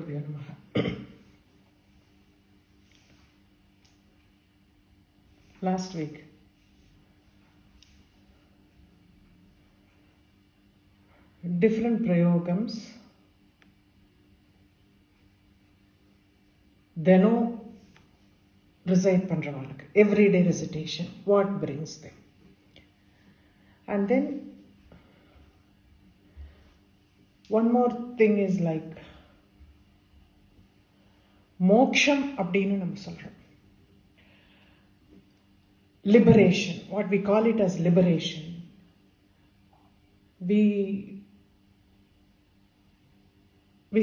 Gurubhyo Namaha. Last week, different prayogams, Deno recite Pandravalak, everyday recitation, what brings them. And then one more thing is like moksham abdinu nam solrom. Liberation, what we call it as liberation. We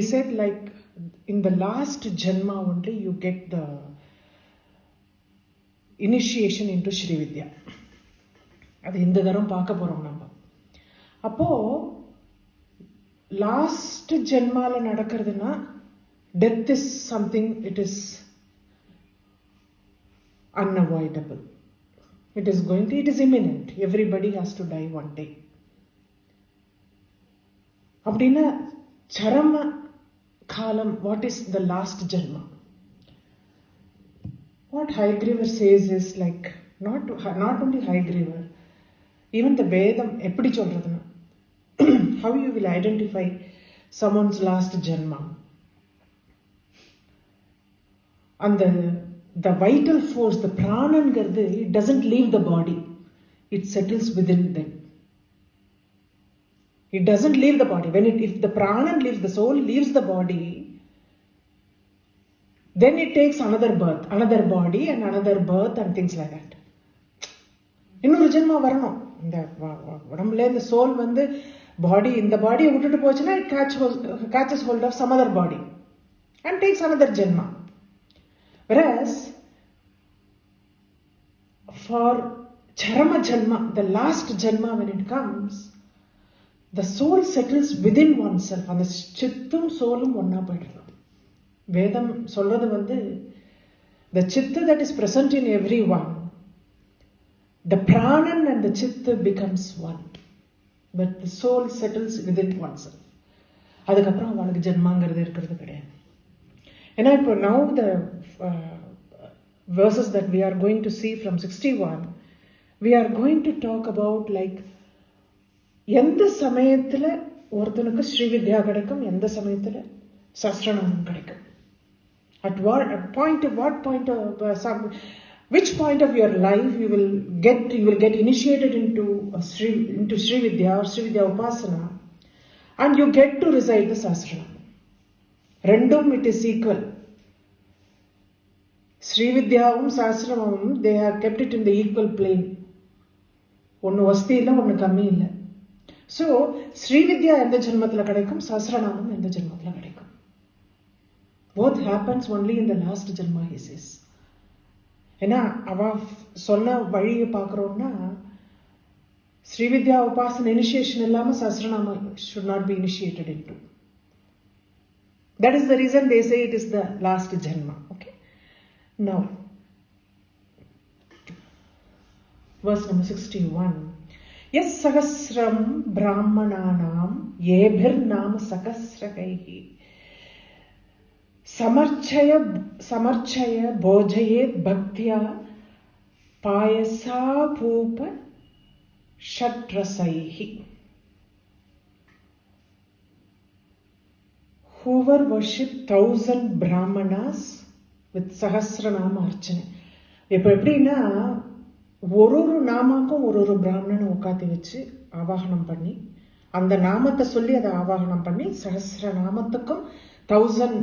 said like in the last janma only you get the initiation into Sri Vidya. அது இந்த தரம் பார்க்க போறோம் நம்ம. அப்போ last ஜென்மால நடக்கிறதுனா death is something, it is unavoidable. It is imminent. Everybody has to die one day. அப்படின்னா சரம காலம், what is the last janma? What Hayagriva says is like, not only Hayagriva, even the Vedam, எப்படி சொல்றதுன்னா, how you will identify someone's last janma. And the vital force, the pranangardu, it doesn't leave the body. It settles within them. It doesn't leave the body. If the pranan leaves, the soul leaves the body, then it takes another birth, another body and another birth and things like that. இன்னொரு ஜென்மா வரணும். இந்த உடம்புல இந்த soul வந்து பாடி, இந்த பாடியை விட்டுட்டு போச்சுன்னா it catches hold of some other body and takes another janma. Whereas for charama janma, the last janma, when it comes, the soul settles within oneself. அந்த சித்தும் சோலும் ஒன்னா போயிடலாம். வேதம் சொல்றது வந்து the chitta that is present in everyone, the pranan and the chitta becomes one, but the soul settles within oneself. அதுக்கப்புறம் அவனுக்கு ஜென்மாங்கிறது இருக்கிறது கிடையாது. ஏன்னா இப்போ now the verses that we are going to see from 61, we are going to talk about like எந்த சமயத்துல ஒருத்தனுக்கு ஸ்ரீ வித்யா கிடைக்கும், எந்த சமயத்துல சஹஸ்ரநாமம் கிடைக்கும். At what point of which point of your life you will get initiated into Sri Vidya or Sri Vidya Upasana, and you get to recite the Sahasranamam. Rendum, it is equal. Sri Vidyavum Sahasranamam, they have kept it in the equal plane. ஒன்னு வஸ்தி இல்லை, ஒன்னு கம்மி இல்லை. So Sri Vidya எந்த ஜென்மத்துல கிடைக்கும், Sahasranamam எந்த ஜென்மத்துல கிடைக்கும். Both happens only in the last janma, he says. ஏன்னா அவ சொன்ன வழியை பார்க்கிறோம்னா, Sri Vidya Upasana initiation இல்லாம Sahasranamam should not be initiated into. That is the reason they say it is the last janma. Okay. Now, verse number 61. Yes sahasram brahmananam yebhir naam sakasrakaihi samarchaya bhojayet bhaktya payasa poopa shatrasaihi. Whoever worship 1000 brahmanas with Sahasranama Archana. இப்போ எப்படின்னா ஒரு நாமாக்கும் ஒரு பிராமணனை உட்காத்தி வச்சு ஆவாகனம் பண்ணி, அந்த நாமத்தை சொல்லி அதை ஆவாகனம் பண்ணி, சஹஸ்ர நாமத்துக்கும் 1000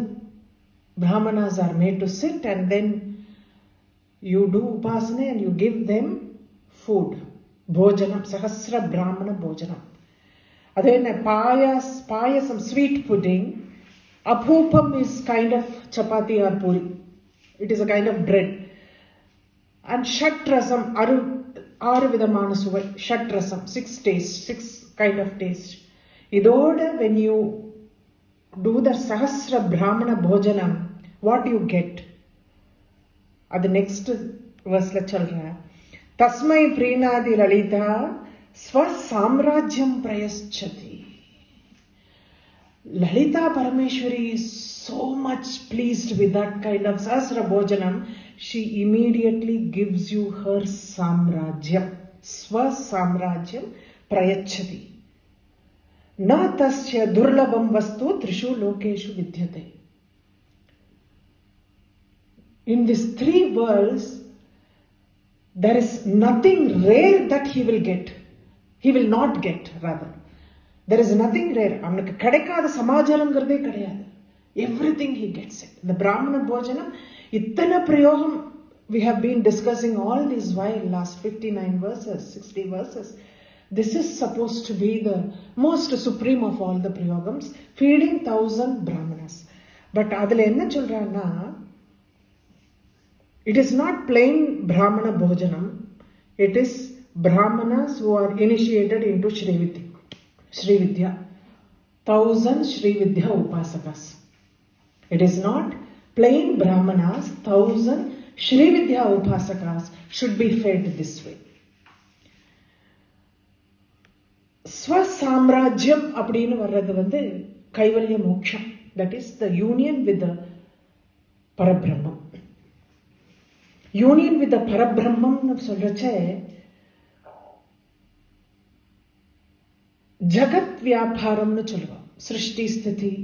brahmanas are made to sit, and then you do upasana and you give them food, bhojanam, sahasra brahmana bhojanam. Adhe payasam, sweet pudding. Aphoopam is kind of chapati or puri. It is a kind of bread. And shatrasam, ஆறு விதமான சுவை. Shatrasam, 6 tastes, 6 kind of taste. Idoda, when you do the Sahasra Brahmana Bhojanam, what you get? At the next verse la chalra. Tasmai Prinadi Lalita Swa Samrajyam Prayaschati. Lalita Parameshwari is so much pleased with that kind of Sahasra Bhojanam. She immediately gives you her Samrajyam. Swa Samrajyam Prayachati. Na tasya durlabam vastu trishu lokeshu vidyate. In these three worlds, there is nothing rare that he will get. He will not get, rather. There is nothing rare. அவனுக்கு கிடைக்காத சமாச்சாரம்ங்கிறதே கிடையாது. Everything he gets it. The Brahmana Bhojanam, இத்தனை பிரயோகம் we have been discussing all this while, last 59 verses, 60 verses. This is supposed to be the most supreme of all the prayogams, feeding 1000 Brahmanas. But அதில் என்ன சொல்றான்னா, it is not plain Brahmana Bhojanam. It is Brahmanas who are initiated into Sri Vidya. 1000 Sri Vidya Upasakas. It is not plain Brahmanas. 1000 Sri Vidya Upasakas should be fed this way. Swasamrajyam அப்படின்னு வர்றது வந்து கைவல்ய மோட்சம். That is the union with the Parabrahman. Union with the Parabrahman சொல்றச்சே ஜகத் வியாபாரம்னு சொல்லுவோம். சிருஷ்டி ஸ்திதி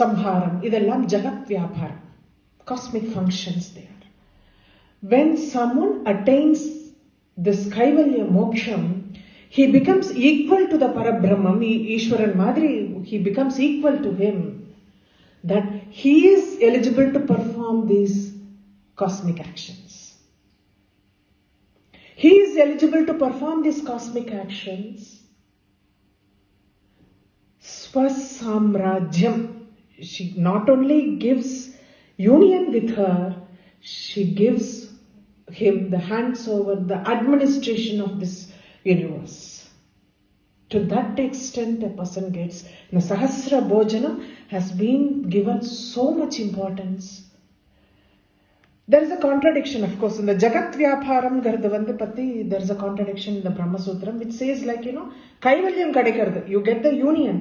சம்ஹாரம் இதெல்லாம் ஜகத் வியாபாரம். Cosmic functions there. When someone attains this Kaivalya Moksham, he becomes equal to the Parabrahman, Ishwaran Madri, he becomes equal to him. That he is eligible to perform these cosmic actions. He is eligible to perform these cosmic actions. Swasamrajyam. She not only gives union with her, she gives him the hands over the administration of this universe. To that extent a person gets. The Sahasra Bhojanam has been given so much importance. There is a contradiction, of course, in the Jagat Vyapharam Gardavandi Pati, there is a contradiction in the Brahma Sutram which says, like, Kaivalyam Kadikardu, you get the union,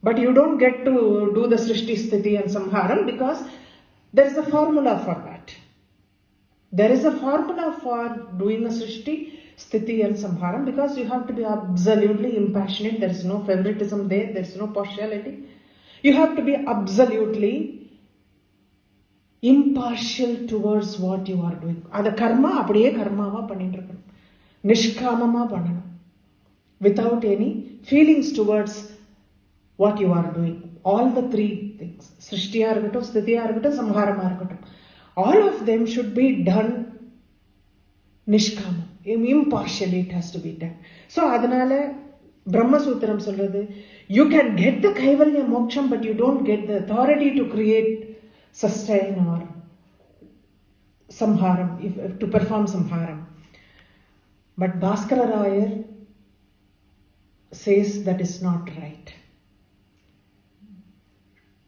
but you don't get to do the Srishti Sthiti and Samharam because there is a formula for that. There is a formula for doing a Srishti, Sthiti and Samharam because you have to be absolutely impassionate. There is no favoritism there. There is no partiality. You have to be absolutely impartial towards what you are doing. Ada karma அப்படியே கர்மாவா பண்ணிட்டு இருக்கணும். நிஷ்காமமா பண்ணணும். Without any feelings towards what you are doing. All the three things. Srishtiya irukattum, sthitiya irukattum, samharama irukattum. All of them should be done nishkama. Impartially it has to be done. So adanale Brahma Sutram சொல்றது, you can get the Kaivalya Moksham but you don't get the authority to create, sustain or samharam, to perform samharam. But Bhaskararayar says that is not right.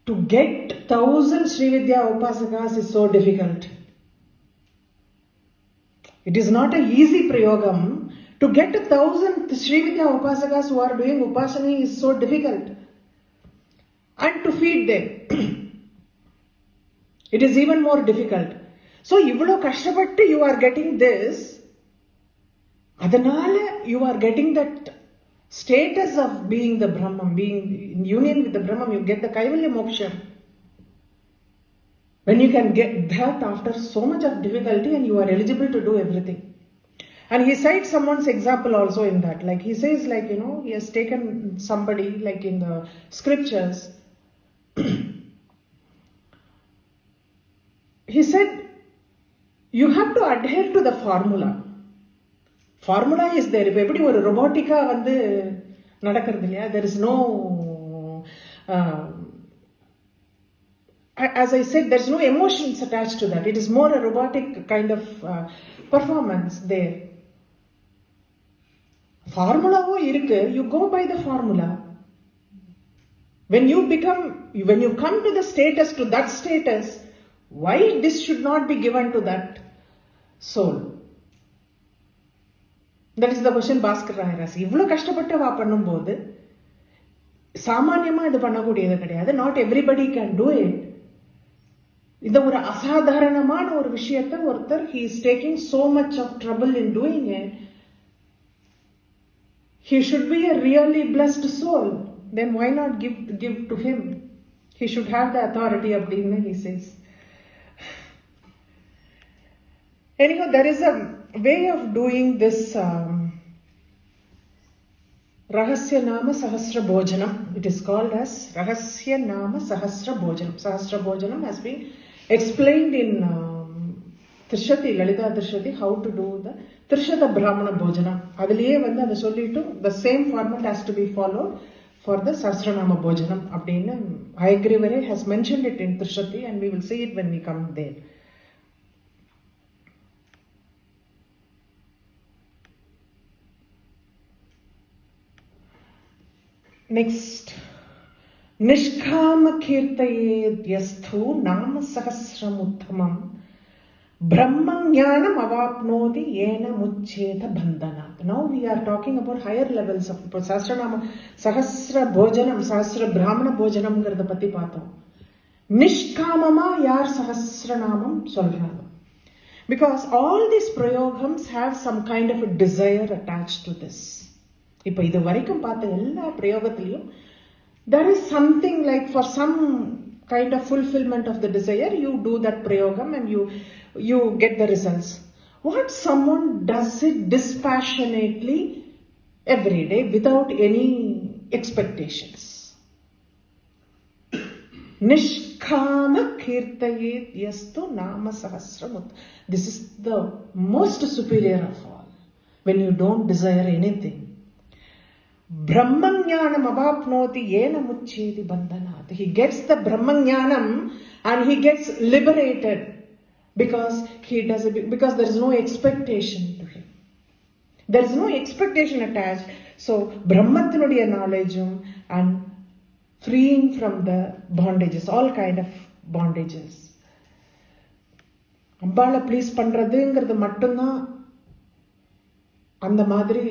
To get 1000 Sri Vidya Upasakas is so difficult. It is not an easy prayogam. To get 1000 Sri Vidya Upasakas who are doing Upasana is so difficult. And to feed them, it is even more difficult. So, ivlo kashtapatte you are getting this. Adanale you are getting that status of being the Brahman, being in union with the Brahman, you get the Kaivalya Moksha. When you can get that after so much of difficulty and you are eligible to do everything. And he cites someone's example also in that. Like he says, like, he has taken somebody, like in the scriptures. He said, you have to adhere to the formula. Formula is there. If everybody were robotica, there is no, as I said, there is no emotions attached to that. It is more a robotic kind of performance there. Formula you go by the formula. When you come to the status, to that status, why this should not be given to that soul? That is the question Bhaskararayar asks. Ivlo kashtapattu va pannumbodhu சாமானியமா இது பண்ணக்கூடியது கிடையாது. Not everybody can do it. இந்த ஒரு அசாதாரணமான ஒரு விஷயத்தை ஒருத்தர் he is taking so much of trouble in doing it. He should be a really blessed soul. Then why not give to him? He should have the authority அப்படின்னு he says. Anyhow, there is a way of doing this Rahasya Nama Sahasra Bhojanam. It is called as Rahasya Nama Sahasra Bhojanam. Sahasra Bhojanam has been explained in Trishati, Lalita Trishati, how to do the Trishata Brahmana Bhojanam. Adiliye vandu adha sollitu the same format has to be followed for the Sahasranama Bhojanam. Abdina Ayagrivare has mentioned it in Trishati, and we will see it when we come there. Next, Nishkama Kirtayed Yasthu Nama Sahasram Uttamam Brahmajnanam Avapnoti Yena Muccheta Bandhana. Now we are talking about higher levels of Sahasranama, Sahasra Bhojanam, Sahasra Brahmana Bhojanam ங்கிறத பத்தி பார்த்தோம். நிஷ்காமமா யார் சஹஸ்ரநாமம் சொல்றாங்க? Because all these prayogams have some kind of a desire attached to this. இப்போ இது வரைக்கும் பார்த்த எல்லா பிரயோகத்திலையும் there is something like for some kind of fulfillment of the desire, you do that prayogam and you get the results. What someone does it dispassionately every day without any expectations. Nishkama kirtayet yastu nama sahasramut. This is the most superior of all. When you don't desire anything. Brahmajnanam avapnoti yena muccheti bandhanat. He gets the Brahmajnanam and he gets liberated because he does it, because there is no expectation to him. There is no expectation attached. So Brahmatinuடைய knowledge and freeing from the bondages, all kind of bondages. அம்பாளை please பண்றதுங்கிறது மட்டும்தான் அந்த மாதிரி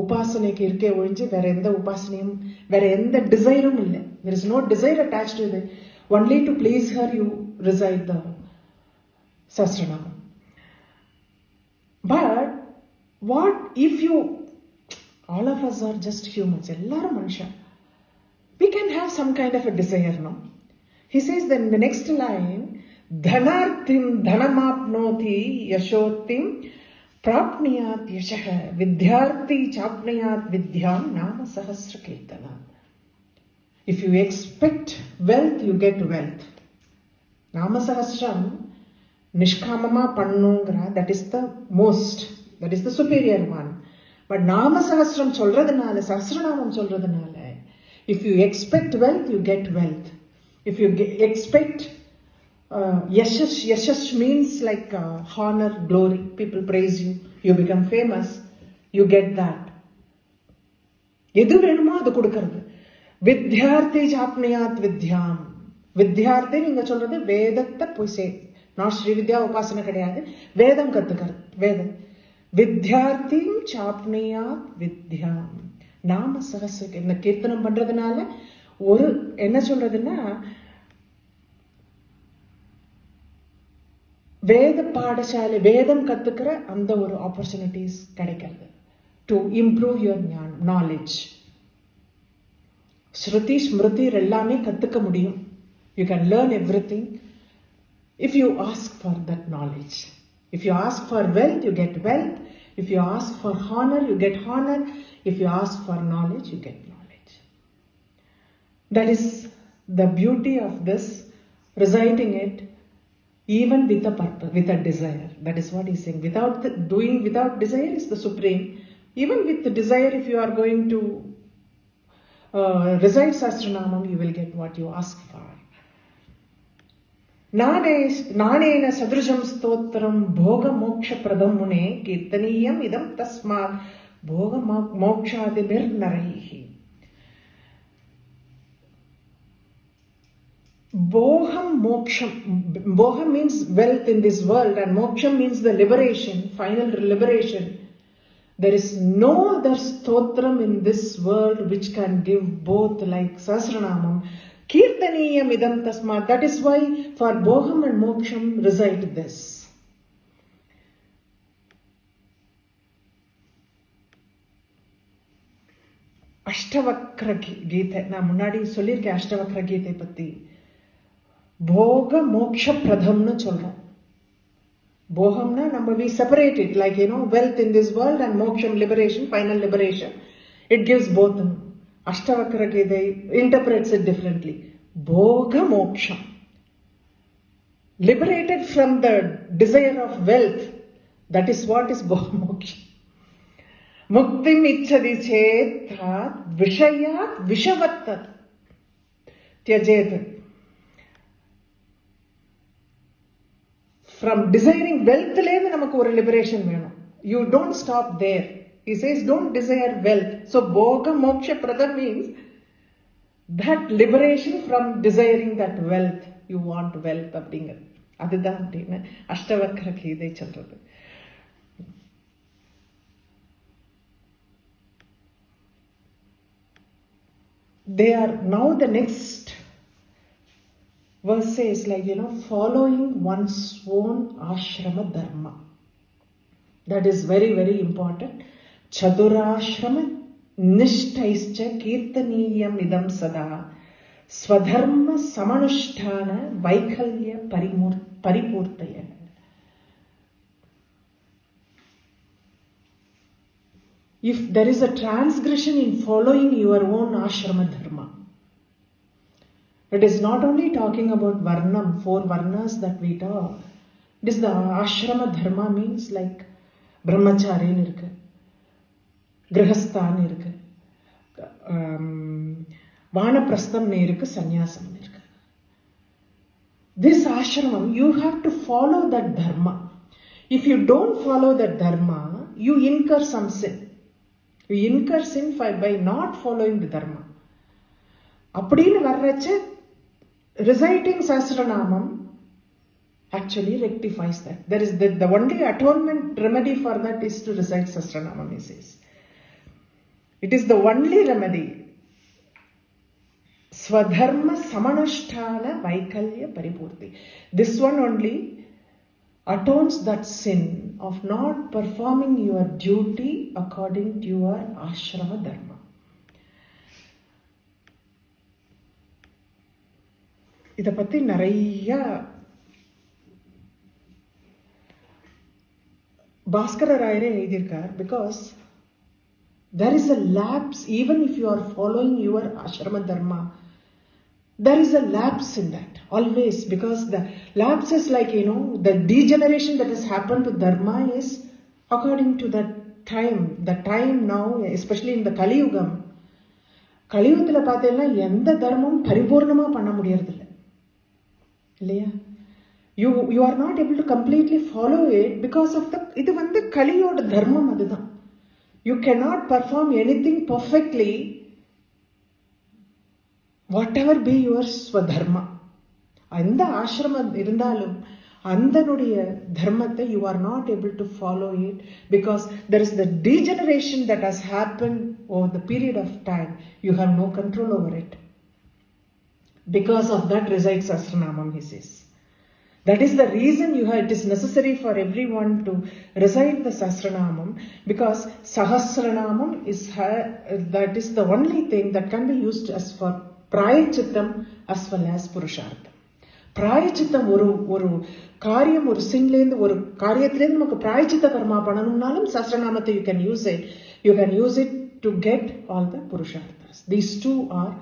உபாசனைக்கு இருக்கே ஒழிஞ்சு வேற எந்த உபாசனையும் வேற எந்த டிசைரும் இல்லை. There is no desire attached to it. Only to please her you recite the Sahasranamam. But what if you, all of us are just humans, ellarum manusha, we can have some kind of a desire, no? He says then in the next line, dhanarthim dhanamapnoti yashottim prapniyat yashah vidyarthi chapniyat vidyam nama sahasra kirtana. If you expect wealth, you get wealth. Nama sahasram nishkamama pannungra, that is the most, that is the superior one. But nama sahasram solradanaala, sahasranamam solradanaala, if you expect wealth, you get wealth. If you expect yashash means like honor, glory, people praise you, you become famous, you get that. எது வேணுமோ அது கொடுக்கிறது. வித்யார்த்தி சாப்னியாத் வித்யாம். வித்யார்த்தி நீங்க சொல்றது வேதத்தை போய் சே, நான் ஸ்ரீ வித்யா உபாசனை கிடையாது, வேதம் கத்துக்கிறது, வேதம். வித்யார்த்தி சாப்னியாத் வித்யாம். நாம சகஸ்ர இந்த கீர்த்தனம் பண்றதுனால ஒரு என்ன சொல்றதுன்னா, வேத பாடசாலை வேதம் கத்துக்கிற அந்த ஒரு ஆப்பர்ச்சுனிட்டிஸ் கிடைக்கிறது. To improve your knowledge. Shruti Smriti எல்லாமே கத்துக்க முடியும். You can learn everything if you ask for that knowledge. If you ask for wealth, you get wealth. If you ask for honor, you get honor. If you ask for knowledge, you get knowledge. That is the beauty of this, reciting it even with a purpose, with a desire. That is what he's saying. Without desire is the supreme. Even with the desire, if you are going to recite Sahasranamam, you will get what you ask for. நானேன சதுருஷம் ஸ்தோத்திரம் போக மோக்ஷ பிரதம் முனே கீர்த்தனீயம் இதம் தஸ்மாத் போக மோக்ஷாதிபிர் நரைஹி. Boham moksham. Boham means wealth in this world, and moksham means the liberation, final liberation. There is no other stotram in this world which can give both like Sahasranamam. Kirtaniyam idam tasmat. That is why for Bhogam and Moksham recite this. Ashtavakra Geetha. நான் முன்னாடி சொல்லியிருக்கேன் அஷ்டவக்ர கீதை பத்தி. போக மோக்ஷ பிரதம்னு சொல்றோம். Bohamna number we separate it like wealth in this world and moksham liberation, final liberation. It gives both them. Ashtavakra Gita interprets it differently. Bhoga moksha. Liberated from the desire of wealth. That is what is Bhoga moksha. Muktim ichchadi chet vishayat vishavattat tyajet. From desiring wealth, namakku oru liberation venum. You don't stop there. He says don't desire wealth. So Bhoga Moksha Pradam means that liberation from desiring that wealth. You want wealth அப்படிங்க. அதுதான் அப்படின்னு அஷ்டவக்ர கீதை சொல்றது. They are now the next verse says like following one's own ashrama dharma. That is very, very important. Chadurashrama nishtaischa kirtaniyam idam sada swadharma samanushtana vaikhalya paripurtaya. If there is a transgression in following your own ashrama dharma, it is not only talking about varnam, 4 varnas that we talk. It is the ashrama dharma means like brahmachari irukku, grihasthan irukku, vanaprastham irukku, sannyasam irukku. This ashramam, you have to follow that dharma. If you don't follow that dharma, you incur some sin. You incur sin by not following the dharma. அப்படின்னு வர்றச்ச reciting Sahasranamam actually rectifies that. There is the only atonement remedy for that is to recite Sahasranamam, he says. It is the only remedy. Swadharma samanushtana vaikhalya paripurti. This one only atones that sin of not performing your duty according to your ashrama dharma. இதை பற்றி நிறைய பாஸ்கரராயரே எழுதியிருக்கார். Because there is a lapse, even if you are following your ashrama dharma, there is a lapse in that always, because the lapse is like the degeneration that has happened to dharma is according to that time. The time now, especially in the Kaliyugam, கலியுகத்தில் பார்த்தீங்கன்னா எந்த தர்மமும் பரிபூர்ணமா பண்ண முடியறதில்லை இல்லையா? You are not able to completely follow it because of இது கலியோட தர்மம். அதுதான். You cannot perform anything perfectly, whatever be your swadharma. அந்த ஆசிரமம் இருந்தாலும் அந்தனுடைய தர்மத்தை you are not able to follow it because there is the degeneration that has happened over the period of time. You have no control over it. Because of that recites Sahasranamam, he says. That is the reason it is necessary for everyone to recite the Sahasranamam, because Sahasranamam that is the only thing that can be used as for prayachittam as well as purushartham. பிராயச்சித்தம் ஒரு காரியம், ஒரு சின்லேருந்து ஒரு காரியத்திலேருந்து நமக்கு பிராயச்சித்த கர்மா பண்ணணும்னாலும் சஹஸ்ரநாமத்தை you can use it to get all the purusharthas. These two are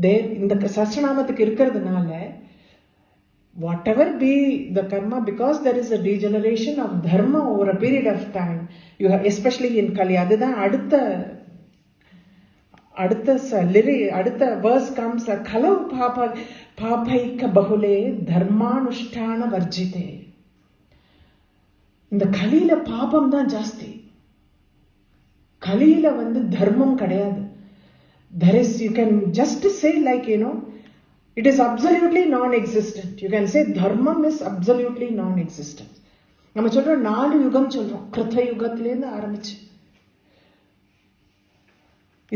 there. இந்த சஹஸ்ரநாமத்துக்கு இருக்கிறதுனால whatever be the karma, because there is a degeneration of dharma over a period of time, you have, especially in Kali, அதுதான் அடுத்த verse comes, kalau பாபைக்க பகுலே தர்மானுஷ்டான வர்ஜிதே. இந்த கலியில பாபம் தான் ஜாஸ்தி. கலியில தர்மம் கிடையாது. There is, you can just say like it is absolutely non-existent. You can say dharmam is absolutely non-existent. நம்ம சொல்றோம் 4 யுகம் சொல்றோம். கிருத்த யுகத்திலேருந்து ஆரம்பிச்சு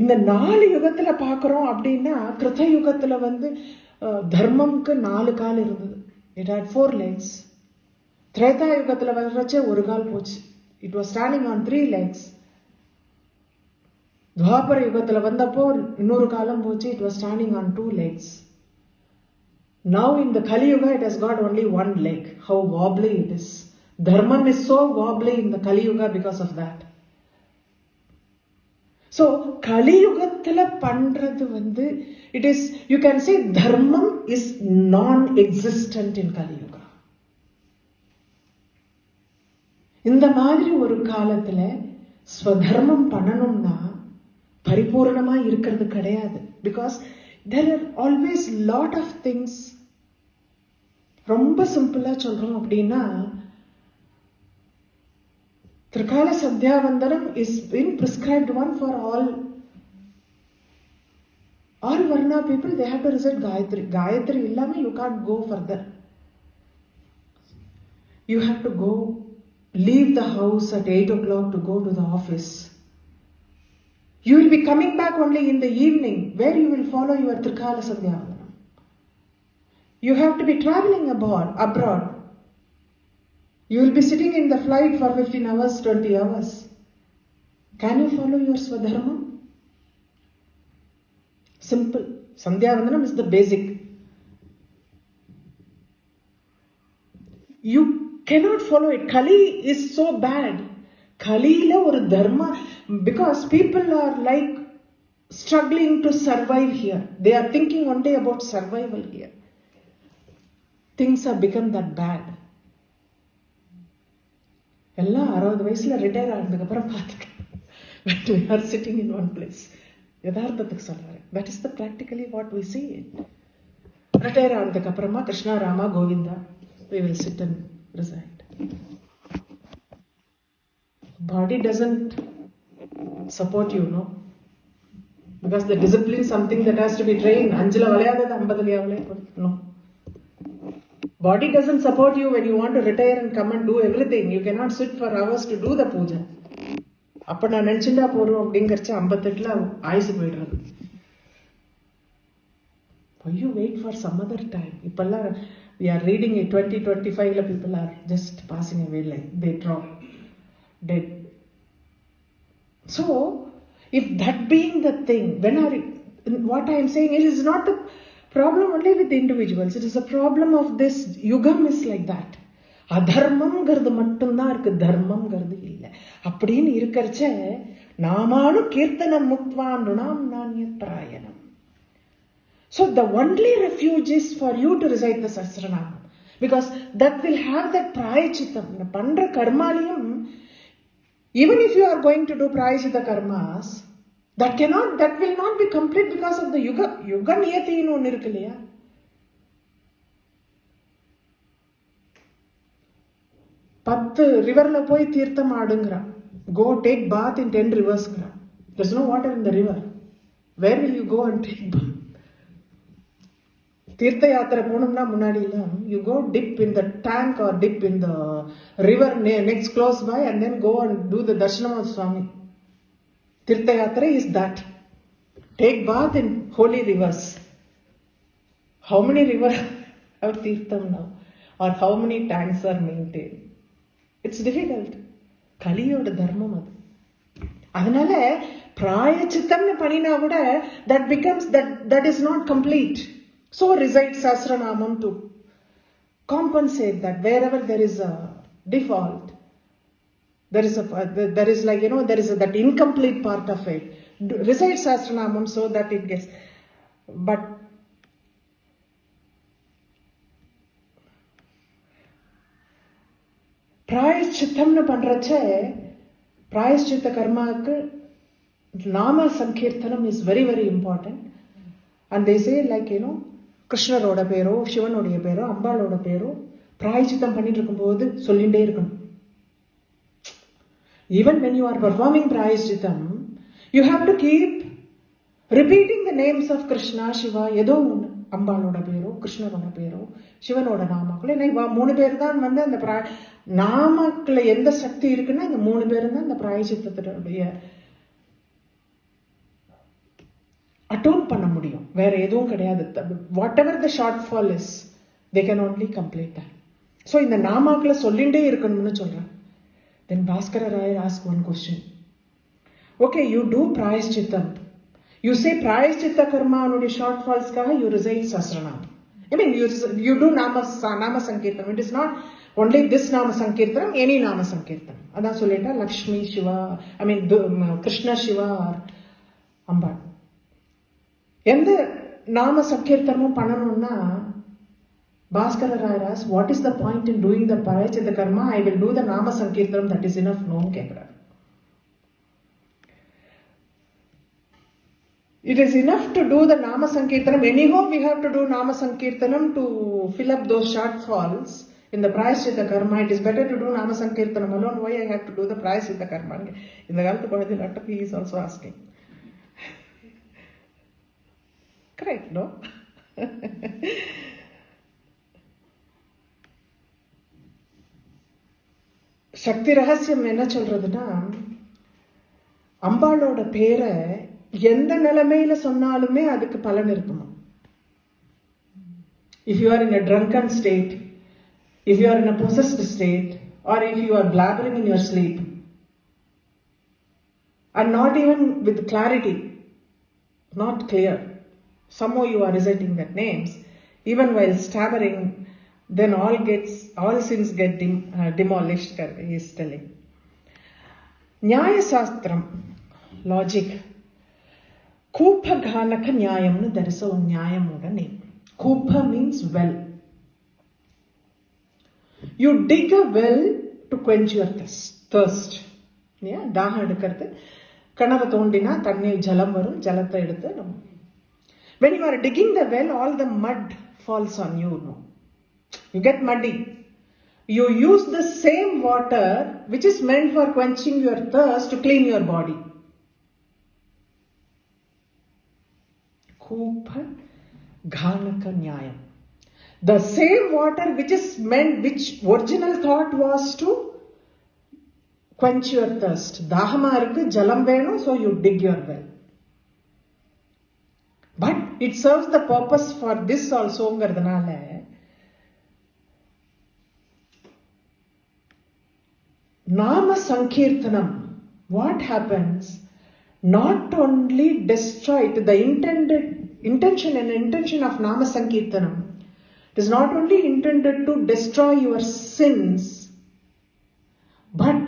இந்த 4 யுகத்துல பாக்குறோம் அப்படின்னா, கிருத யுகத்துல தர்மம்க்கு 4 கால் இருந்தது. It had 4 legs. திரேதா யுகத்துல வர்றச்சே ஒரு கால் போச்சு. It was standing on 3 legs. துவாபர யுகத்துல வந்தப்போ இன்னொரு காலம் போச்சு. It was standing on 2 legs. Now in the Kali Yuga it has got only 1 leg. How wobbly it is. Dharmam is so wobbly in the Kali Yuga because of that. So Kali Yugathila pandrathu it is, you can say dharmam is non-existent in Kali Yuga. இந்த மாதிரி ஒரு காலத்துல ஸ்வதர்மம் பண்ணணும்னா பரிபூர்ணமா இருக்கிறது கிடையாது. Because there are always lot of things. ரொம்ப சிம்பிளா சொல்றோம் அப்படின்னா, Trikala Sandhyavandanam is been prescribed one for all Varna people. They have to recite Gayatri. Gayatri illama you can't go further. You have to go, leave the house at 8 o'clock to go to the office. You will be coming back only in the evening, where you will follow your Trikala Sandhyavandanam. You have to be traveling abroad. You will be sitting in the flight for 15 hours, 20 hours. Can you follow your Swadharma? Simple. Sandhyavandanam is the basic. You cannot follow it. Kali is so bad. Kali la or dharma, because people are like struggling to survive here. They are thinking only about survival here. Things have become that bad. எல்லாம் 60 வயசுல retire ஆனதுக்கு அப்புறம் பார்த்துட்டு when we are sitting in one place. யதார்த்தத்துக்கு சொல்றாரு. That is the practically what we see it. Retire ஆனதுக்கு அப்புறமா Krishna Rama Govinda we will sit and recite. Body doesn't support you, no? Because the discipline is something that has to be trained. 5 valayadada 50 valayadada, no. Body doesn't support you when you want to retire and come and do everything. You cannot sit for hours to do the puja. அப்ப நான் நினைச்சுட்டா போறோம் அப்படிங்கறச்ச 58ல ஆயுசு போயிடுறது. Why you wait for some other time? இப்பெல்லாம் we are reading it 2025ல people are just passing away like they drop dead. So if that being the thing, what I am saying is not the problem only with the individuals. It is a problem of this yugam is like that. அதர்மம் கருது மட்டும்தான் இருக்கு, தர்மம் கருது இல்லை. அப்படின்னு இருக்கிறச்ச நாமானு கீர்த்தனம் முக்வான் ருணாம் நான்யத்ராயணம். So the only refuge is for you to recite the Sahasranamam, because that will have that prayachitam. பண்ற கர்மாலையும், even if you are going to do prayachita karmas, that will not be complete because of the yuga niyati nu onnu irukku illaya. பத்து ரிவர்ல போய் தீர்த்தம் ஆடுங்கறா. Go take bath in 10 rivers. There's no water in the river. Where will you go and take bath? தீர்த்த யாத்திரை போனோம்னா முன்னாடி எல்லாம் you go dip in the tank or dip in the river next close by and then go and do the darshanam of Swami. Tirtha Yatra is that. Take bath in holy rivers. How many rivers have Tirtham now? Or how many tanks are maintained? It's difficult. Kaliyoda dharmam adu. Adanal prayachitamnu panina kuda that becomes that is not complete. So recite Sahasranamam to compensate that. Wherever there is a default, there is like, there is that incomplete part of it. Recite Sahasranamam so that it gets. But பிராயஷ்சித்தம்னு பண்றச்ச பிராயஷ்சித்த கர்மாவுக்கு நாம சங்கீர்த்தனம் is very very important. And they say like கிருஷ்ணரோட பேரோ சிவனுடைய பேரோ அம்பாளோட பேரோ பிராயச்சித்தம் பண்ணிட்டு இருக்கும்போது சொல்லிட்டே இருக்கணும். Even when you are performing prayashchitam, you have to keep repeating the names of Krishna, Shiva, ஏதோ ஒன்று, அம்பாளோட பேரோ கிருஷ்ணரோட பேரோ சிவனோட நாமாக்கள். ஏன்னா 3 பேர் தான் அந்த நாமாக்களை எந்த சக்தி இருக்குன்னா இந்த 3 பேரும் தான் இந்த பிராயச்சித்தத்துடைய atone பண்ண முடியும். வேற எதுவும் கிடையாது. Whatever the shortfall is, they can only complete that. So இந்த நாமாக்களை சொல்லிண்டே இருக்கணும்னு சொல்றேன். Then Bhaskararayar asked one question. Okay, you do prayashchittam. You say prayashchitta karma anude shortfalls kaga you recite Sahasranamam. I mean, you do nama sankirtanam. It is not only this nama sankirtanam, any nama sankirtanam. Adan sollita Lakshmi Shiva, I mean Krishna Shiva or Ambal. Endha nama sankirtanam pananumna Bhaskararayar asks, what is the point in doing the prayashchitta karma? I will do the nama sankirtanam, that is enough. No kekra. It is enough to do the Nama Sankirtanam. Anyhow, we have to do Nama Sankirtanam to fill up those shortfalls in the Prayashchitta Karma. It is better to do Nama Sankirtanam alone. Why I have to do the Prayashchitta Karma? In the Galata Kodadi Lattapi, he is also asking. Correct, no? Shakti Rahasyam enna solraduna, Ambaloda pera எந்த நிலைமையில சொன்னாலுமே அதுக்கு பலன் இருக்குமா? If you are in a drunken state, if you are in a possessed state, or if you are blabbering in your sleep, and not even with clarity, not clear, somehow you are reciting that names, even while stammering, then all sins get demolished, he is telling. Nyaya Shastram, logic. Kupa Ghanaka Nyayam, there is a Nyayam name. Kupa means well. You dig a well to quench your thirst. Yeah, Daha edukkarthu. Kanava thondina thanni jalam varum, jalatha eduthu. When you are digging the well, all the mud falls on you. No? You get muddy. You use the same water which is meant for quenching your thirst to clean your body. Kupa Ghanaka Nyayam. The same water which is meant, which original thought was to quench your thirst. Dahama irukku, jalam venum, so you dig your well. But it serves the purpose for this also ngiradhanaala Nama Sankirtanam, what happens? Not only destroy the intention of Nama Sankirtanam. It is not only intended to destroy your sins, but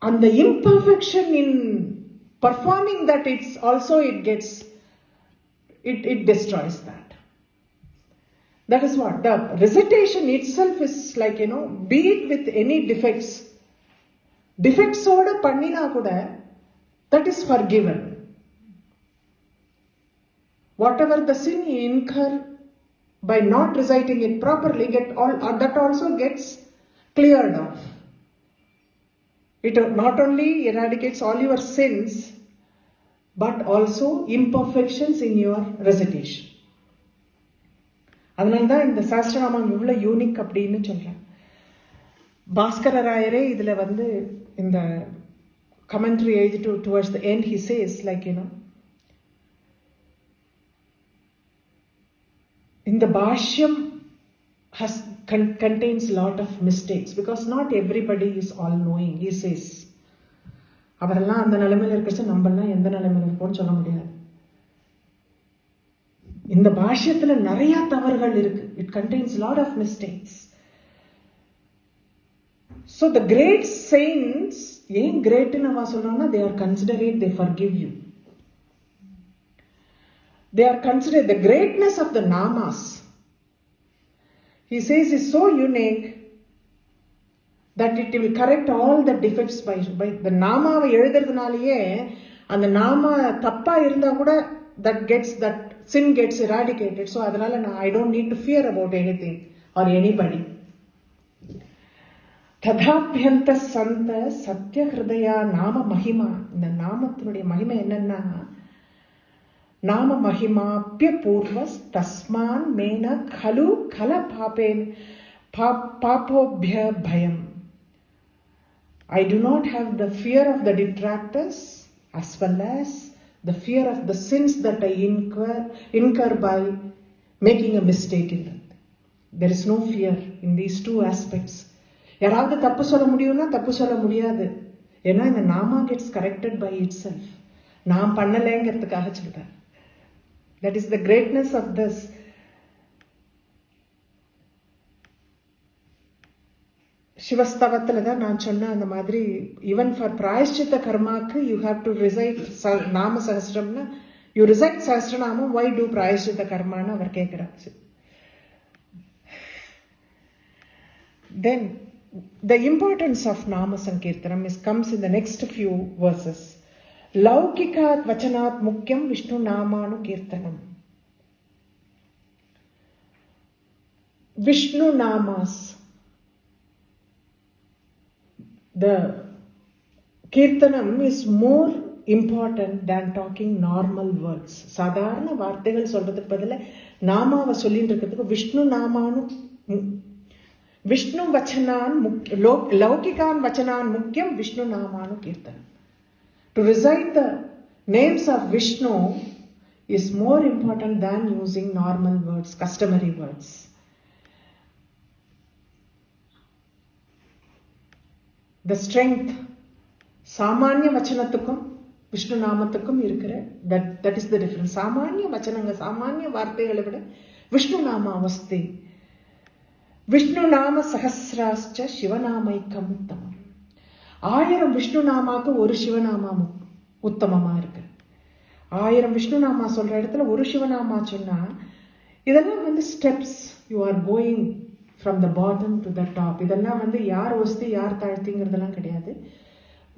on the imperfection in performing that, it destroys that. That is what the recitation itself is like, be it with any defects. Defects oda pannina kuda, that is forgiven. Whatever the sin you incur by not reciting it properly, that also gets cleared off. It not only eradicates all your sins, but also imperfections in your recitation. அதனால்தான் இந்த சஹஸ்ரநாமம் இவ்வளவு unique அப்படின்னு சொல்றேன். Bhaskararayare இதுல இந்த commentary towards the end, he says in the Bhashyam contains a lot of mistakes because not everybody is all knowing. He says அவரெல்லாம் அந்த நிலைமையில இருக்கிறது நம்மெல்லாம் எந்த நிலைமையில இருப்போம்னு சொல்ல முடியாது. இந்த பாஷ்யத்துல நிறைய தவறுகள் இருக்கு. It contains a lot of mistakes. So the great saints, ஏன் great நம்ம சொல்றோம்னா, they are considerate, they forgive you. They are considered the greatness of the namas. He says is so unique that it will correct all the defects by the நாமாவை எழுதுறதுனாலயே அந்த நாமா தப்பா இருந்தா கூட that sin gets eradicated. So அதனால I don't need to fear about anything or anybody. ததாப்யந்த சந்த சத்ய ஹிருதயா நாம மகிமா. இந்த நாமத்தினுடைய மகிமை என்னன்னா, நாம மகிமாப்ய பூர்வஸ் தஸ்மான் மேன கலு கல பாபேன் பாபோப்ய பயம். I do not have the fear of the detractors as well as The fear of the sins that I incur by making a mistake in that. There is no fear in these two aspects. யாராவது தப்பு சொல்ல முடியும்னா தப்பு சொல்ல முடியாது. ஏன்னா இந்த நாமா gets corrected by itself. நாம் பண்ணலைங்கிறதுக்காக சொல்றேன். That is the greatness of this. சிவஸ்தவத்துல தான் நான் சொன்ன அந்த மாதிரி ஈவன் ஃபார் பிராயஷ்சித்த கர்மாக்கு யூ ஹாவ் டு ரிசைட் நாம சஹஸ்ரம்னா you recite Sahasranamam, why do பிராயஷ்சித்த கர்மான்னு அவர் கேட்கிறாரு. தென் the importance of nama sankirtanam comes in the next few verses. Laukikat vachanat mukyam Vishnu namanu kirtanam. Vishnu namas, the kirtanam is more important than talking normal words. சாதாரண வார்த்தைகள் சொல்றதுக்கு பதிலா நாமாவை சொல்லிட்டு இருக்கிறதுக்கு Vishnu நாமானு Vishnu vachanan laukikan vachanan mukyam Vishnu namanu kirtanam. To recite the names of Vishnu is more important than using normal words, customary words. The strength samanya vachanathukum Vishnu namathukum irukira, that is the difference. Samanya vachananga, samanya vaarthaigalai vida Vishnu nama avasthe. Vishnu நாம சஹஸ்ராஸ்ச சிவநாமைக்கம் உத்தமம். 1000 விஷ்ணு நாமாக்கு ஒரு சிவநாமா உத்தமமா இருக்கு. 1000 விஷ்ணு நாமா சொல்ற இடத்துல ஒரு சிவநாமா சொன்னா இதெல்லாம் steps. You are going from the bottom to the top. இதெல்லாம் யார் வசதி யார் தாழ்த்திங்கிறதெல்லாம் கிடையாது.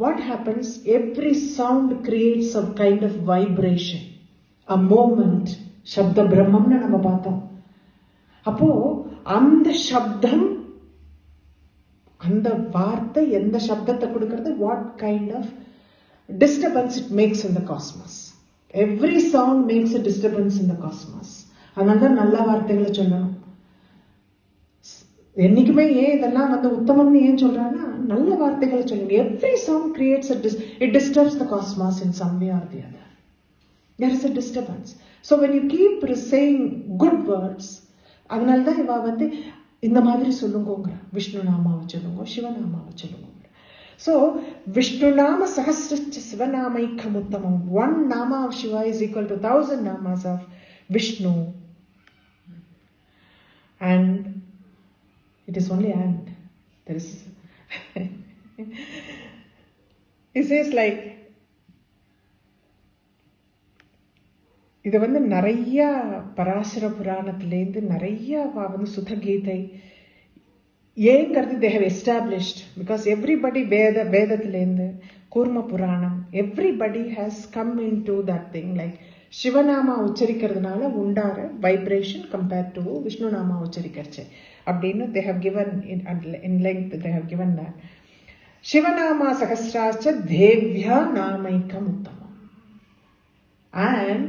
What happens, every sound creates a kind of vibration, a moment. சப்த பிரம்மம்னு நம்ம பார்த்தோம். அப்போ அந்த சப்தம், அந்த வார்த்தை எந்த சப்தத்தை கொடுக்கிறது, what kind of disturbance it makes in the cosmos. Every sound makes a disturbance in the cosmos. அதனாலதான் நல்ல வார்த்தைகளை சொல்லணும். என்னைக்குமே ஏன் இதெல்லாம் உத்தமம்னு ஏன் சொல்றாங்கன்னா நல்ல வார்த்தைகளை சொல்லுங்க. Every sound creates it disturbs the cosmos in some way or the other. There is a disturbance. So when you keep saying good words, அதனால்தான் இவ இந்த மாதிரி சொல்லுங்கிற, விஷ்ணு நாமாவை சொல்லுங்க, சிவநாமாவை சொல்லுங்க. So Vishnu nama sahasra sivanamaikam uttamam. One nama of Shiva is equal to 1000 namas of Vishnu. And it is only and. There is it says like, இது நிறைய பராசர புராணத்திலேருந்து நிறைய சுதகீதை ஏங்கிறது they have established, because everybody வேதத்திலேருந்து Kurma Puranam, everybody has come into that thing. Like சிவநாமா உச்சரிக்கிறதுனால உண்டார vibration compared to Vishnu நாமா உச்சரிக்கிறச்சு அப்படின்னு they have given in length, they have given that. சிவநாமா சகஸ்ராச்ச தேவ்யா நாமைக்கம் உத்தமம். And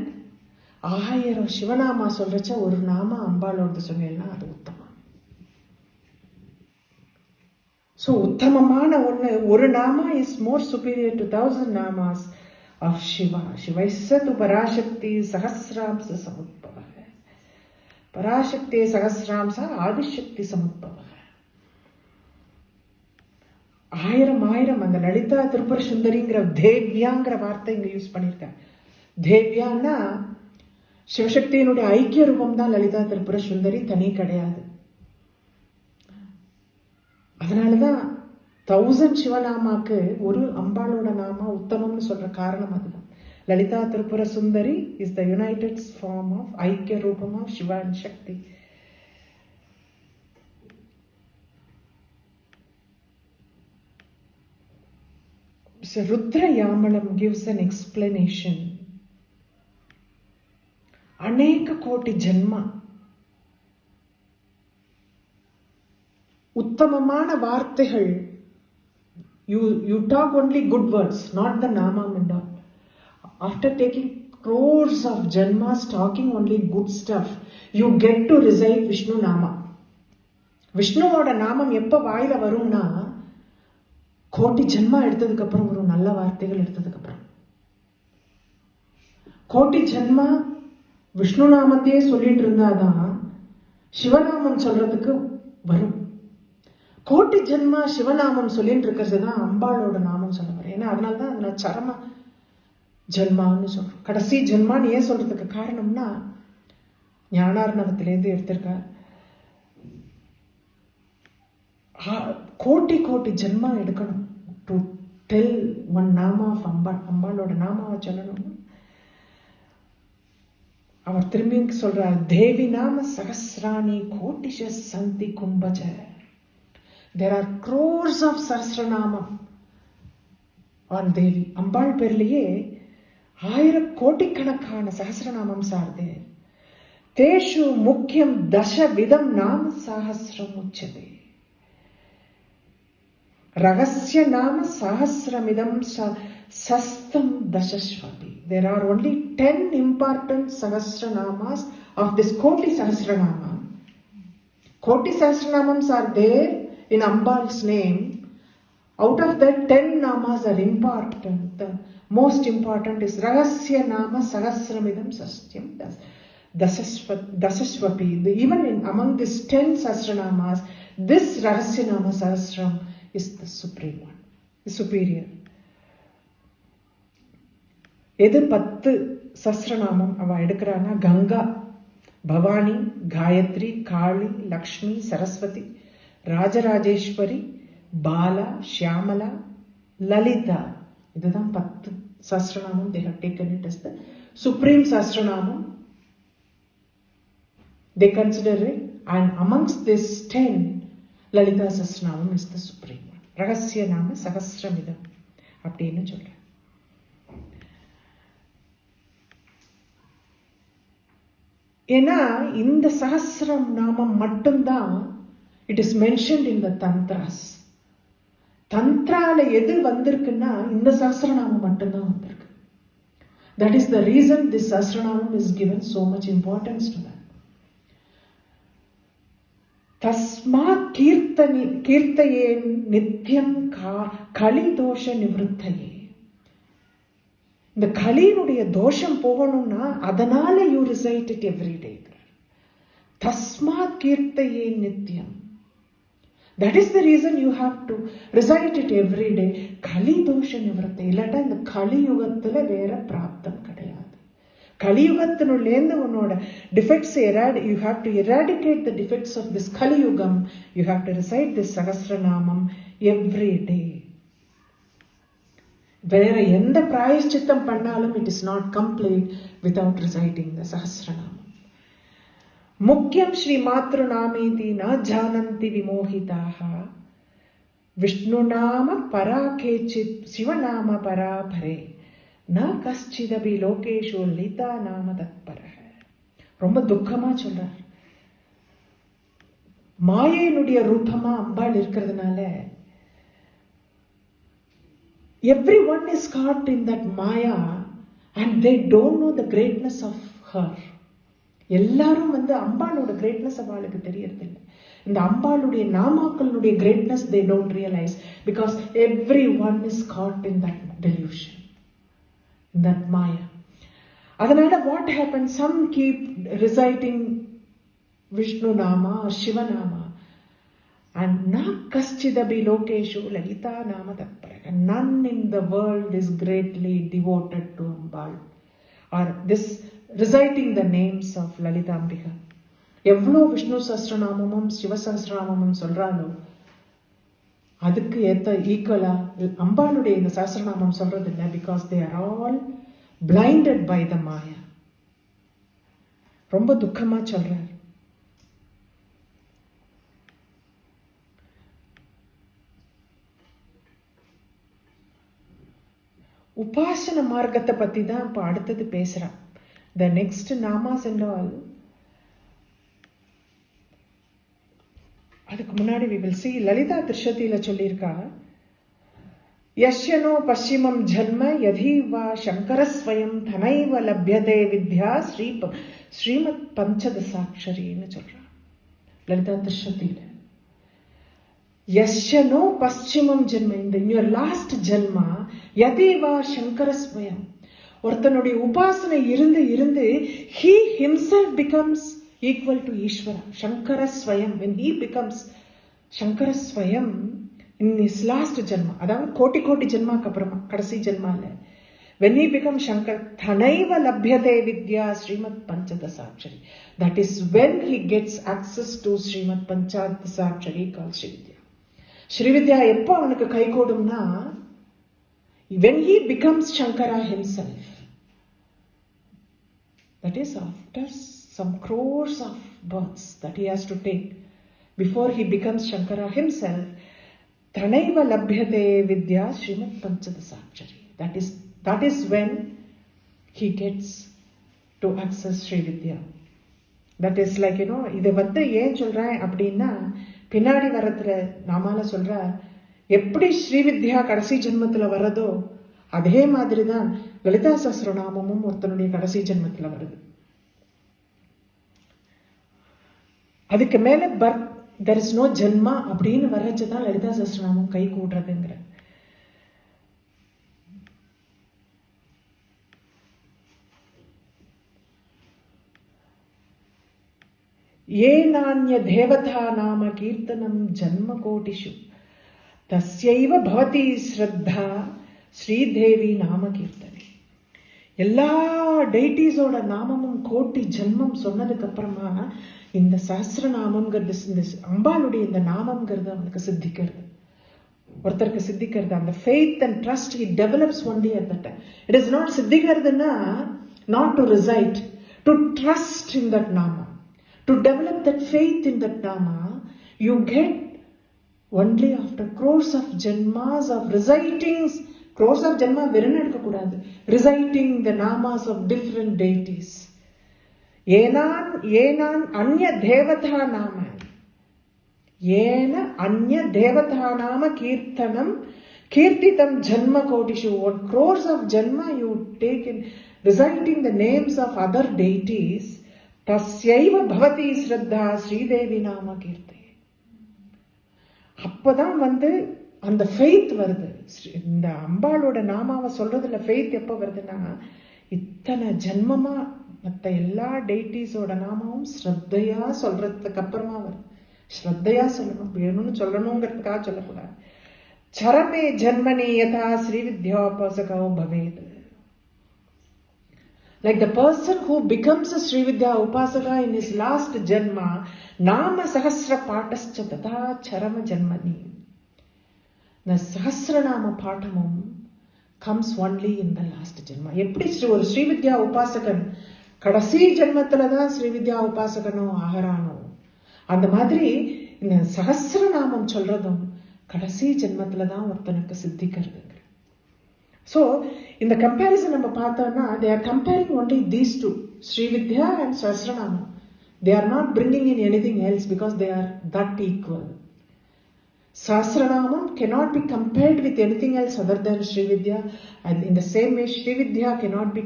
1000 சிவநாமா சொல்றச்ச ஒரு நாமா அம்பாளோடு சொன்னேன்னா அது உத்தமம். So உத்தமமான ஒரு நாமா is more superior to 1000 namas of Shiva. Shivaisatu parashakti sahasramsa samutpavaha. Parashakti sahasramsa adishakti samutpavaha. 1000 அந்த லலிதா திருப்புர சுந்தரிங்கிற தேவ்யாங்கிற வார்த்தை இங்க யூஸ் பண்ணிருக்க. தேவ்யான்னா சிவசக்தியினுடைய ஐக்கிய ரூபம் தான் லலிதா திருப்புர சுந்தரி, தனி கிடையாது. அதனாலதான் 1000 சிவநாமாக்கு ஒரு அம்பாளோட நாமா உத்தமம்னு சொல்ற காரணம் அதுதான். Lalitha Tripura Sundari is the united form of ஐக்கிய ரூபம் of Shiva and Shakti. So Rudra Yamalam gives an explanation. அநேக கோட்டி ஜென்மா உத்தமமான வார்த்தைகள். You talk only good words, not the namam and all. After taking crores of janmas talking only good stuff, you get to recite Vishnu nama. விஷ்ணுவோட நாமம் எப்ப வாயில வரும்னா கோட்டி ஜென்மா எடுத்ததுக்கு அப்புறம் வரும், நல்ல வார்த்தைகள் எடுத்ததுக்கு அப்புறம். கோட்டி ஜென்மா விஷ்ணு நாமத்தையே சொல்லிட்டு இருந்தாதான் சிவநாமம் சொல்றதுக்கு வரும். கோட்டி ஜென்மா சிவநாமம் சொல்லிட்டு இருக்கிறது தான் அம்பாளோட நாமம் சொல்ல வரும். ஏன்னா அதனால்தான் அதுல சரம ஜென்மான்னு சொல்றோம். கடைசி ஜென்மான்னு ஏன் சொல்றதுக்கு காரணம்னா ஞானார்ணவத்திலேருந்து எடுத்திருக்கார். கோட்டி கோட்டி ஜென்மா எடுக்கணும் டு டெல் ஒன் நாமா ஆஃப் அம்பாள். அம்பாளோட நாமாவை சொல்லணும். அவர் திரும்பி சொல்றார், தேவி நாம சகஸ்ராணி கோட்டிஷ சந்தி கும்பஜ. There are crores of Sahasranamam on தேவி. அம்பாள் பேர்லயே 1000 கோடிக்கணக்கான சஹஸ்ரநாமம் சார்ந்தே. தேஷு முக்கியம் தச விதம் நாம சஹஸ்ரம் உச்சதே. ரகசிய நாம சஹஸ்ரமிதம் சஸ்தம் தசஸ்வபி. There are only 10 important Sahasranamas of this Koti Sahasranamam. Koti Sahasranamams are there in Ambal's name. Out of that, 10 namas are important. The most important is Rahasya Nama Sahasramidam Sastyam Dasaswapi. Even among these 10 Sahasranamas, this Rahasya Nama Sahasram is the supreme one, the superior. எது 10 சஹஸ்ரநாமம் அவ எடுக்கிறான்னா கங்கா, பவானி, காயத்ரி, காளி, லக்ஷ்மி, சரஸ்வதி, ராஜராஜேஸ்வரி, பாலா, ஷியாமலா, லலிதா. இதுதான் 10 Sahasranamam. they have taken it as the supreme Sahasranamam. they consider it, and amongst this 10 Lalitha Sahasranamam is the supreme one. ரகசிய நாம சஹஸ்ரமிதம் அப்படின்னு சொல்ற. ஏன்னா இந்த சஹஸ்ரம் நாமம் மட்டும்தான் இட் இஸ் மென்ஷன்ட் இன் த தந்த்ராஸ். தந்த்ரால எது வந்திருக்குன்னா இந்த சஹஸ்ரநாமம் மட்டும்தான் வந்திருக்கு. That is the reason this Sahasranamam is given so much importance to that. தஸ்மாத் கீர்த்தயே நித்யம் கலி தோஷ நிவృత్తயே. இந்த கலியினுடைய தோஷம் போகணும்னா அதனால you recite it every day. தஸ்மாத் கீர்த்தயே நித்யம். That is the reason you have to recite it every day. கலி தோஷ நிவృత్తి. இல்லாட்டா இந்த கலியுகத்துல வேற பிராப்தம் கிடையாது. கலியுகத்தினுள்ளேந்து உன்னோட defects you have to eradicate the defects of this கலியுகம். You have to recite this Sahasranamam every day. வேற எந்த பிராயஷ்சித்தம் பண்ணாலும் it is not complete without reciting the Sahasranamam. முக்கியம் ஸ்ரீ மாத்ரு நாமேதி ந ஜானந்தி விமோஹிதாஹ. விஷ்ணு நாம பரா கேச்சித் சிவநாம பரா பரே ந கஷ்சிதபி லோகேஷு லலிதா நாம தத்பர. ரொம்ப துக்கமா சொல்றார். மாயையினுடைய ரூபமா அம்பாள் இருக்கிறதுனால everyone is caught in that maya and they don't know the greatness of her. எல்லாரும் அம்பாளோட கிரேட்னஸ் அவளுக்கு தெரியறதில்லை. இந்த அம்பாளுடைய நாமாக்களுடைய greatness they don't realize because everyone is caught in that delusion, in that maya. அதனால what happens, some keep reciting Vishnu nama or Shiva nama and na kaschidabi lokeshu lalita nama tatpara. None in the world is greatly devoted to Ambal or this reciting the names of Lalita Ambika. எவ்வளோ விஷ்ணு சஹஸ்ரநாமமும் சிவ சஹஸ்ரநாமமும் சொல்றாலோ அதுக்கு ஏத்த ஈக்குவலா அம்பாளுடைய இந்த சஹஸ்ரநாமம் சொல்றது இல்லை. Because they are all blinded by the maya. ரொம்ப துக்கமா சொல்றார். உபாசன மார்க்கத்தை பத்தி தான் இப்ப அடுத்தது பேசுறான். The next namas and all. அதுக்கு முன்னாடி we will see லலிதா திருஷதியில சொல்லியிருக்கா, யஷ்யனோ பश्चिमம் ஜன்ம யதி வா சங்கரஸ்வயம் தனைவ லப்யதே வித்யா ஸ்ரீமத் பஞ்சதசாட்சரின்னு சொல்றா லலிதா திருஷதியில. யஷ்யனோ பश्चिमம் ஜன்ம, in your last ஜன்மா யதி வா சங்கரஸ்வயம், ஒருத்தனுடைய உபாசனை இருந்து இருந்து he himself becomes equal to Ishvara. Shankara Swayam, when he becomes Shankara Swayam in his last janma, அதாவது கோட்டி கோட்டி ஜென்மாக்கு அப்புறமா கடைசி ஜென்மால when he becomes Shankar, Thanaiva Labhyate Vidya Srimad Panchadasakshari. That is when he gets access to Srimad Panchadasakshari called Sri Vidya. Sri Vidya எப்போ அவனுக்கு கை கூடும்னா when he becomes Shankara himself. That is after some crores of births that he has to take before he becomes Shankara himself. Thanaiva Labhyate Vidya Srimad Panchadasakshari. That is when he gets to access Sri Vidya. That is like, இதை ஏன் சொல்றேன் அப்படின்னா பின்னாடி வரத்துல நாமால சொல்ற எப்படி ஸ்ரீ வித்யா கடைசி ஜென்மத்துல வர்றதோ அதே மாதிரிதான் லலிதா சஹஸ்ரநாமமும் ஒருத்தனுடைய கடைசி ஜென்மத்துல வருது. அதுக்கு மேல there is no ஜென்மா அப்படின்னு வர்றதுதான் லலிதா சஹஸ்ரநாமம் கை கூடுறதுங்கிற. ये नान्य देवता नाम कीर्तनम जन्म कोटिषु तस्यैव भवति श्रद्धा श्रीदेवी नाम कीर्तने. எல்லா டெய்டிஸோட நாமமும் கோட்டி ஜென்மம் சொன்னதுக்கு அப்புறமா இந்த சஹஸ்ரநாமம்ங்கிறது இந்த அம்பாளுடைய இந்த நாமம்ங்கிறது அவனுக்கு சித்திக்கிறது, ஒருத்தருக்கு சித்திக்கிறது. அந்த faith and trust he develops only at that time. It is not சித்திக்கிறதுனா not to recite, to trust in that nama. To develop that faith in that nama, you get only after crores of janmas of reciting, crores of janma verenna edukka kudadu, reciting the namas of different deities. Yenan anya devata nama, yena anya devata nama kirtanam kirtitam janma kotishu. What crores of janma you take in reciting the names of other deities. தஸ்யைவ பவதி ஸ்ரத்தா ஸ்ரீதேவி நாம கீர்த்தி. அப்பதான் அந்த faith வருது. இந்த அம்பாளோட நாமாவை சொல்றதுல faith எப்ப வருதுன்னா இத்தனை ஜென்மமா மற்ற எல்லா டெய்டிஸோட நாமாவும் ஸ்ரத்தையா சொல்றதுக்கு அப்புறமா வருது. ஸ்ரத்தையா சொல்லணும், வேணும்னு சொல்லணுங்கிறதுக்காக சொல்லக்கூடாது. சரமே ஜன்மனி யதா ஸ்ரீ வித்யோபாசகோ பவேத். Like the person who becomes a Sri Vidya Upasaka in his last janma, Nama Sahasra Patascha Tata Charama Janmani. The Sahasranama Patamum comes only in the last janma. எப்படி ஒரு Sri Vidya Upasakan கடைசி ஜென்மத்துல தான் Sri Vidya Upasakano ஆகறானோ அந்த மாதிரி இந்த சஹஸ்ரநாமம் சொல்றதும் கடைசி ஜென்மத்துல தான் ஒருத்தனுக்கு சித்திக்கிறது. So, in the comparison நம்ம பார்த்தோம்னா they are comparing only these two, Sri Vidya and Sahasranama. They are not bringing in anything else because they are that equal. Sahasranamam cannot be compared with anything else other than Sri Vidya, and in the same way Sri Vidya cannot be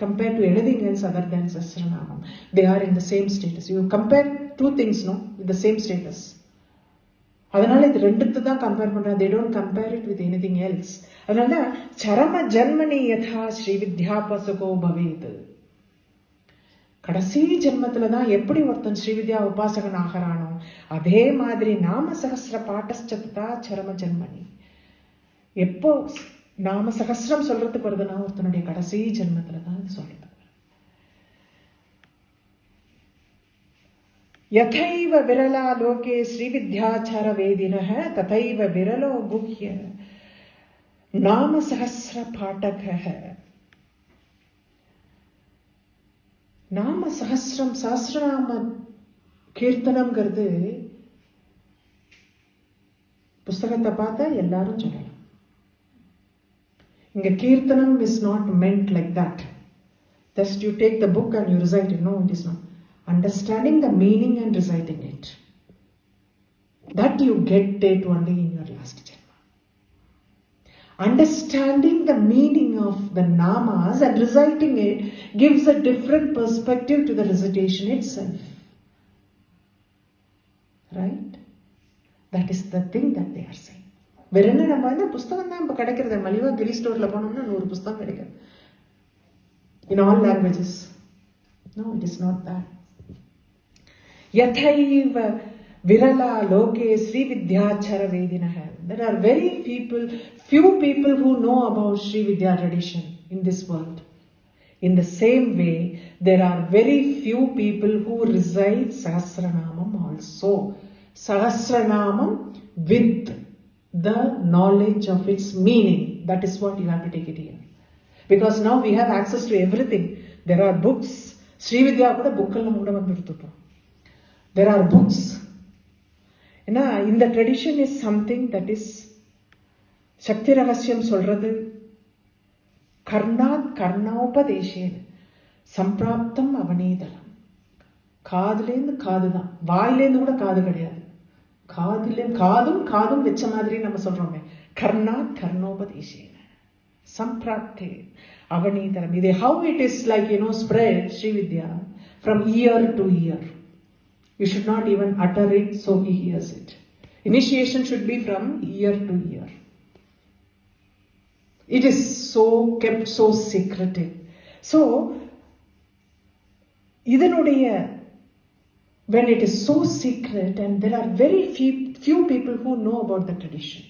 compared to anything else other than Sahasranamam. They are in the same status. You compare two things, no, with the same status. அதனால இது ரெண்டுத்து தான் compare பண்றாங்க. They don't compare it with anything else. அதனால சரம ஜன்மனி யதா ஸ்ரீ வித்யாபசகோ பவேத். கடைசி ஜென்மத்துல தான் எப்படி ஒருத்தன் ஸ்ரீ வித்யா உபாசகன் ஆகிறானோ அதே மாதிரி நாம சகஸ்ர பாட்டஸ்சதா சரம ஜன்மனி. எப்போ நாம சகஸ்ரம் சொல்றதுக்கு வருதுன்னா ஒருத்தனுடைய கடைசி ஜென்மத்துல தான் இது சொல்றது. यथैव विरला लोके श्रीविद्याचार वेदिनः तथैव विरलो गुह्य नाम सहस्र पाठकः. நாம சஹஸ்ரம் சஹஸ்ரநாம கீர்த்தனம்ங்கிறது புஸ்தகத்தை பார்த்தா எல்லாரும் சொல்லலாம். இங்க கீர்த்தனம் is not meant like that. Just you take the book and you recite it. No, it is not. Understanding the meaning and reciting it. That you get it only in your last janma. Understanding the meaning of the namas and reciting it gives a different perspective to the recitation itself. Right? That is the thing that they are saying. வேற என்ன நம்ம புஸ்தகம் தான் இப்ப கிடைக்கிறது. மலிவா கிரி ஸ்டோர்ல போனோம்னா 100 புஸ்தகம் கிடைக்கிறது. in all languages. No, it is not that. Yathaiva virala loke Sri Vidyachara Vedinaha. There are few people who know about Sri Vidya tradition in this world. In the same way, there are very few people who recite Sahasranamam also. Sahasranamam with the knowledge of its meaning. That is what you have to take it here. Because now we have access to everything. There are books. Sri Vidya kuda bookalla muda vanduruthu. There are books. In the tradition is something that is Shakti Rahasyam solradhu Karnat Karnaupadeshen Sampraptam Avanidalam. Kaadilend Kaadudha. Vailend kuda kaadu kadiyadu. Kaadum vecha madri nama solrome. Karnat Karnaupadeshen Samprapte Avanidalam. How it is like, spread Sri Vidya from year to year. You should not even utter it so he hears it. Initiation should be from year to year. It is kept so secretive. So, when it is so secret and there are very few people who know about the tradition.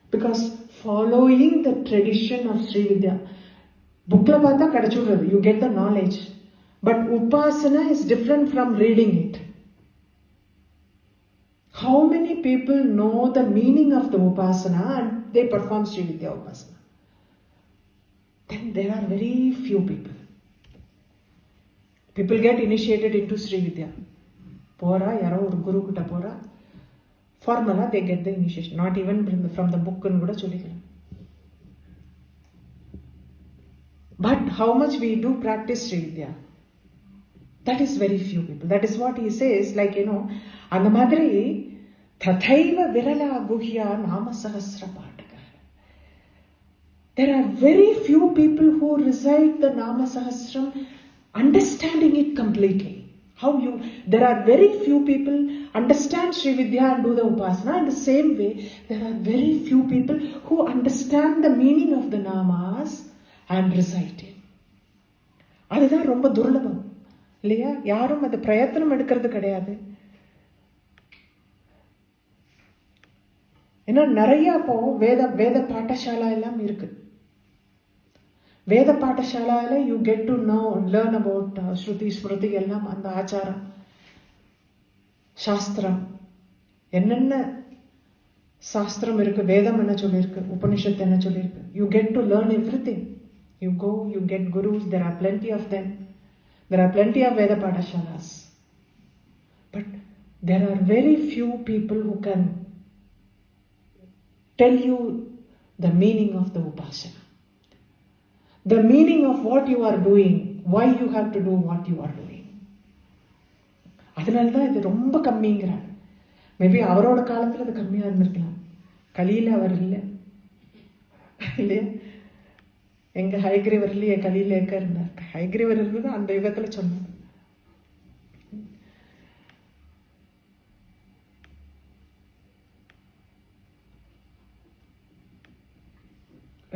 Because following the tradition of Sri Vidya, you get the knowledge. But Upasana is different from reading it. How many people know the meaning of the Upasana and they perform Sri Vidya Upasana? Then there are very few people. People get initiated into Sri Vidya. Pora, yaro or guru kuta pora. Formula, they get the initiation. Not even from the book. But how much we do practice Sri Vidya? That is very few people. That is what he says, Andamadri, Tathaiva Virala Guhya Nama Sahasra Pataka. There are very few people who recite the Nama Sahasram understanding it completely. There are very few people understand Sri Vidya and do the Upasana. In the same way, there are very few people who understand the meaning of the Namas and recite it. Adha romba durlabam. இல்லையா? யாரும் அது பிரயத்தனம் எடுக்கிறது கிடையாது. ஏன்னா நிறைய இப்போ வேத பாடசாலா எல்லாம் இருக்கு. வேத பாடசாலால you get to learn about ஸ்ருதி ஸ்மிருதி எல்லாம், அந்த ஆச்சாரம் சாஸ்திரம் என்னென்ன சாஸ்திரம் இருக்கு, வேதம் என்ன சொல்லியிருக்கு, உபனிஷத்து என்ன சொல்லியிருக்கு. You get to learn everything. You go, you get gurus, there are plenty of them. There are plenty of Veda Padashalas. But there are very few people who can tell you the meaning of the Upasana. The meaning of what you are doing, why you have to do what you are doing. அதனால்தான் இது ரொம்ப கம்மிங்கிறார். Maybe அவரோட காலத்துல அது கம்மியா இருந்திருக்கலாம். கலியில அவர் இல்லை இல்லையா? எங்க ஹைகிரீவர்லயே கலியில எங்க இருந்தார்? ஹைகிரீவர் இருந்தது அந்த யுகத்துல சொன்னார்.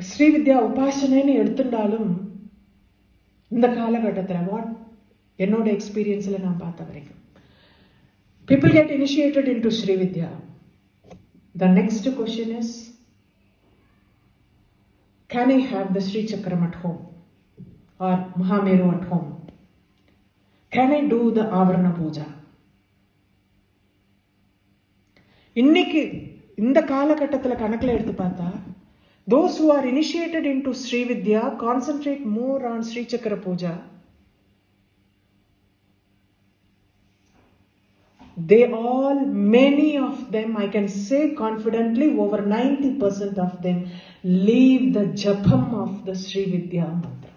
ஸ்ரீ வித்யா உபாசனைன்னு எடுத்துட்டாலும் இந்த காலகட்டத்துல என்னோட எக்ஸ்பீரியன்ஸ்ல நான் பார்த்த வரைக்கும் people get initiated into Sri Vidya. The next question is, can I have the Sri Chakram at home or Mahameru at home? Can I do the Avarana Puja? இன்னைக்கு இந்த காலகட்டத்துல கணக்குல எடுத்து பார்த்தா, those who are initiated into Sri Vidya concentrate more on Sri Chakra Puja. Many of them, I can say confidently, over 90% of them leave the japam of the Sri Vidya mantra.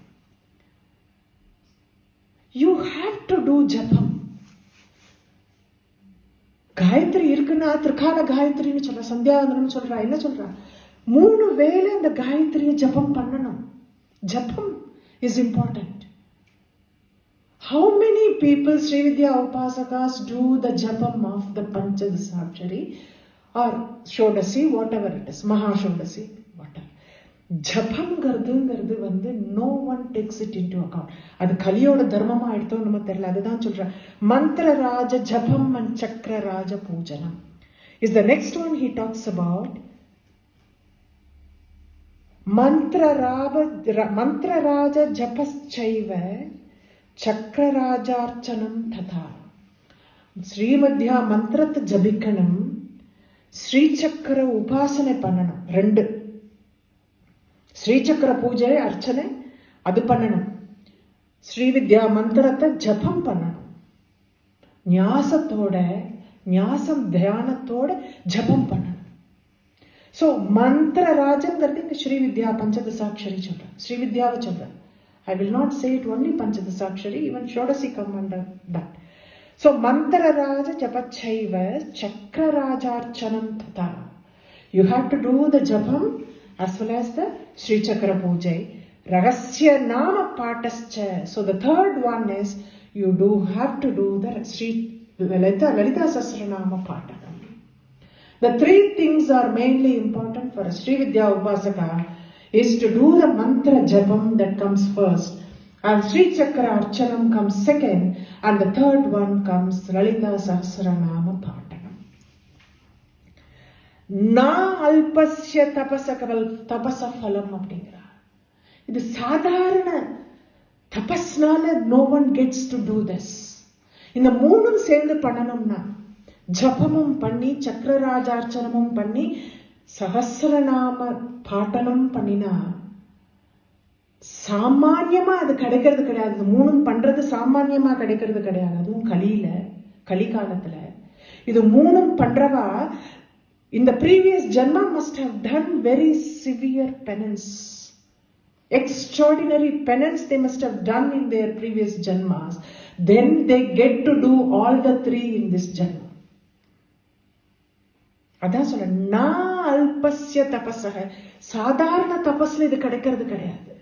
You have to do japam. Gayatri irukuna Trikala Gayatri nu solra, Sandhyavandanam solra, enna solra? 3 வேளை அந்த காயத்ரியை ஜபம் பண்ணணும். Japam is important. How many people, Sri Vidya Upasakas, do the japam of the Panchadasakshari or Shodasi, whatever it is, Mahashodasi, whatever. ஜபம்ங்கிறதுங்கிறது வந்து no one takes it into account. அது கலியோட தர்மமா எடுத்தோம் நம்ம தெரியல. அதுதான் சொல்ற மந்திர ராஜ ஜபம் and சக்கர ராஜ பூஜனம் is the next one he talks about. மந்திர ராஜ ஜபஸ்சைவ சக்கர ராஜார்ச்சனம் ததா. ஸ்ரீமத்யா மந்திரத்தை ஜபிக்கணும், ஸ்ரீசக்கர உபாசனை பண்ணணும். 2 ஸ்ரீசக்கர பூஜை அர்ச்சனை அது பண்ணணும், ஸ்ரீவித்யா மந்திரத்தை ஜபம் பண்ணணும். ஞாசத்தோட ஞாசம் தியானத்தோட ஜபம் பண்ணணும். சோ மந்திர ராஜங்கிறது இங்க ஸ்ரீவித்யா பஞ்சதசாட்சரி சொல்றேன், ஸ்ரீவித்யாவை சொல்றேன். I will not say it only Panchadasakshari, even Shodasi come under that. So Mantra Raja Japachaiva Chakra Rajarchanam Tata. You have to do the Japam as well as the Sri Chakra Pujai. Ragasya Nama Patascha. So the third one is you do have to do the Sri Lalitha Sahasranamam Patakam. The 3 things are mainly important for a Sri Vidya Upasaka is to do the mantra japam that comes first, and Sri Chakra Archanam comes second, and the third one comes Lalitha Sahasranamam Patakam. Na alpasya tapasa phalam அப்படிங்கிறார். இது சாதாரண தபஸ்னால no one gets to do this. இந்த மூணும் சேர்ந்து பண்ணணும்னா ஜபமும் பண்ணி சக்கரராஜார்ச்சனமும் பண்ணி சஹஸ்ரநாம பாட்டனம் பண்ணினா சாமான்யமா அது கிடைக்கிறது கிடையாது. 3 பண்றது சாமான்யமா கிடைக்கிறது கிடையாது. அதுவும் கலி காலத்துல இது 3 பண்றவா in the previous janma must have done very severe penance, extraordinary penance they must have done in their previous janmas. Then they get to do all the 3 in this janma. அதான் சொல்ல நா அல்பஸ்ய தபஸஹ, சாதாரண தபஸ்ல இது கிடைக்கிறது கிடையாது.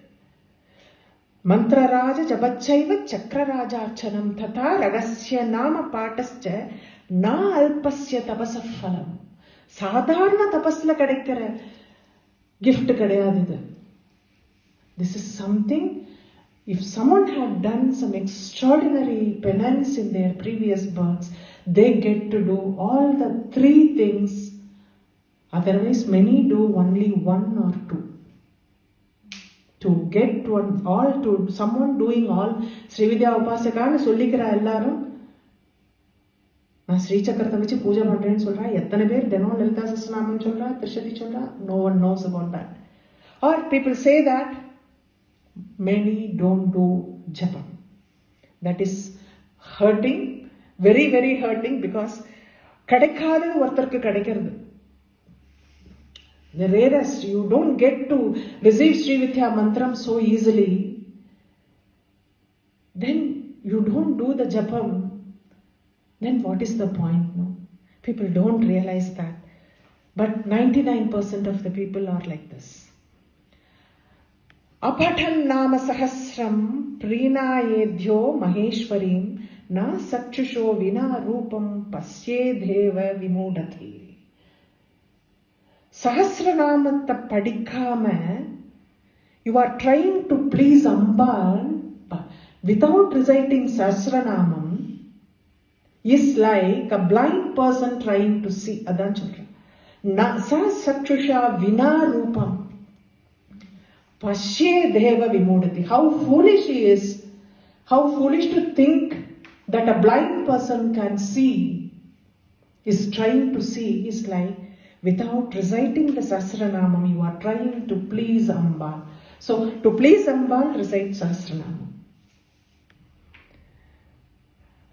மந்திரராஜ ஜபச்சைவ சக்கரராஜார்ச்சனம் ததா ரகஸ்ய நாம பாட்டஸ்ச நா அல்பஸ்ய தபஸ ஃபலம். சாதாரண தபஸ்ல கிடைக்கிற கிஃப்ட் கிடையாது இது. This is something, if someone had done some extraordinary penance in their previous births, they get to do all the 3 things. Otherwise many do only 1 or 2. To get to all, to someone doing all Srividya Upasakana சொல்லிக்கிற எல்லாரும் நான் ஸ்ரீ சக்கரத்தை வச்சு பூஜை பண்றேன்னு சொல்றா. எத்தனை பேர் தினம் லலிதா சஹஸ்ரநாமம் சொல்றா, திருஷதி சொல்றா? No one knows about that. Or people say that many don't do japam. That is hurting, very very hurting, because கிடைக்காத ஒருத்தருக்கு கிடைக்கிறது. The rarest, you don't get to receive Sri Vidya mantram so easily. Then you don't do the japam. Then what is the point? No, people don't realize that. But 99% of the people are like this. Apatan nama sahasram prinayedhyo maheshwarim na sakshusho vina rupam pasyedheva vimudati. சஹஸ்ரநாமத்தை படிக்காம you are trying to please Ambal without reciting Sahasranamam is like a blind person trying to see. அதான் சொல்றேன். ந சக்ஷுஷா வினா ரூபம் பஷ்யே தேவ விமூடதி. How foolish he is, how foolish to think that a blind person can see, is trying to see, is like without reciting the Sahasranamam, you are trying to please Ambal. So, to please Ambal, recite Sahasranamam.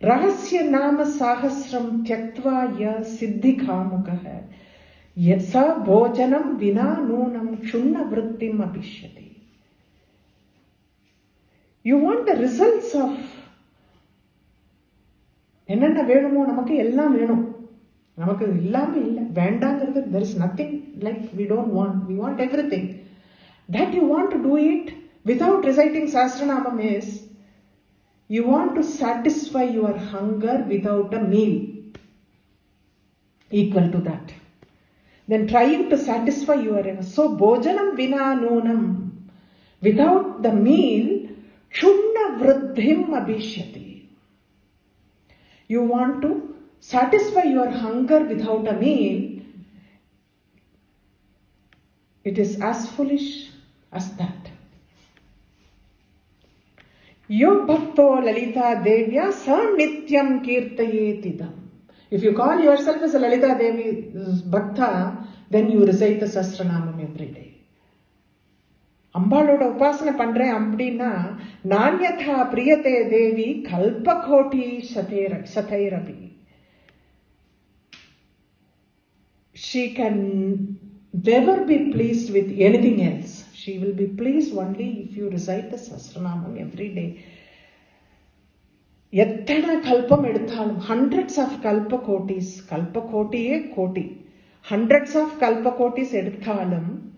Rahasya Nama Sahasram Tyaktva Ya Siddhi Khamukah Yasa Bhojanam Vina Noonam Kshunna Vrittim Abhishyati. You want the results of என்னென்ன வேணுமோ நமக்கு எல்லாம் வேணும். நமக்கு இல்லாம இல்லை வேண்டாங்கிறது. there is nothing like we don't want. We want everything. That you want to do it without reciting Sahasranamam is you want to satisfy your hunger without a meal equal to that. then trying to satisfy your so bhojanam vina nunam, without the meal, chunna vruddhim abhishyati. You want to satisfy your hunger without a meal, it is as foolish as that. Yo bhakto lalita devya sa nityam kirtayetidam. If you call yourself as a Lalita Devi Bhakta, then you recite the Sahasranamam every day. Ambaloda upasana pandren appadina nanyatha priyate devi kalpakoti satairabi. She can never be pleased with anything else. She will be pleased only if you recite the Sahasranamam every day. Yattana kalpam eduthalum, hundreds of kalpakotis, kalpakotiye koti, hundreds of kalpakotis eduthalum,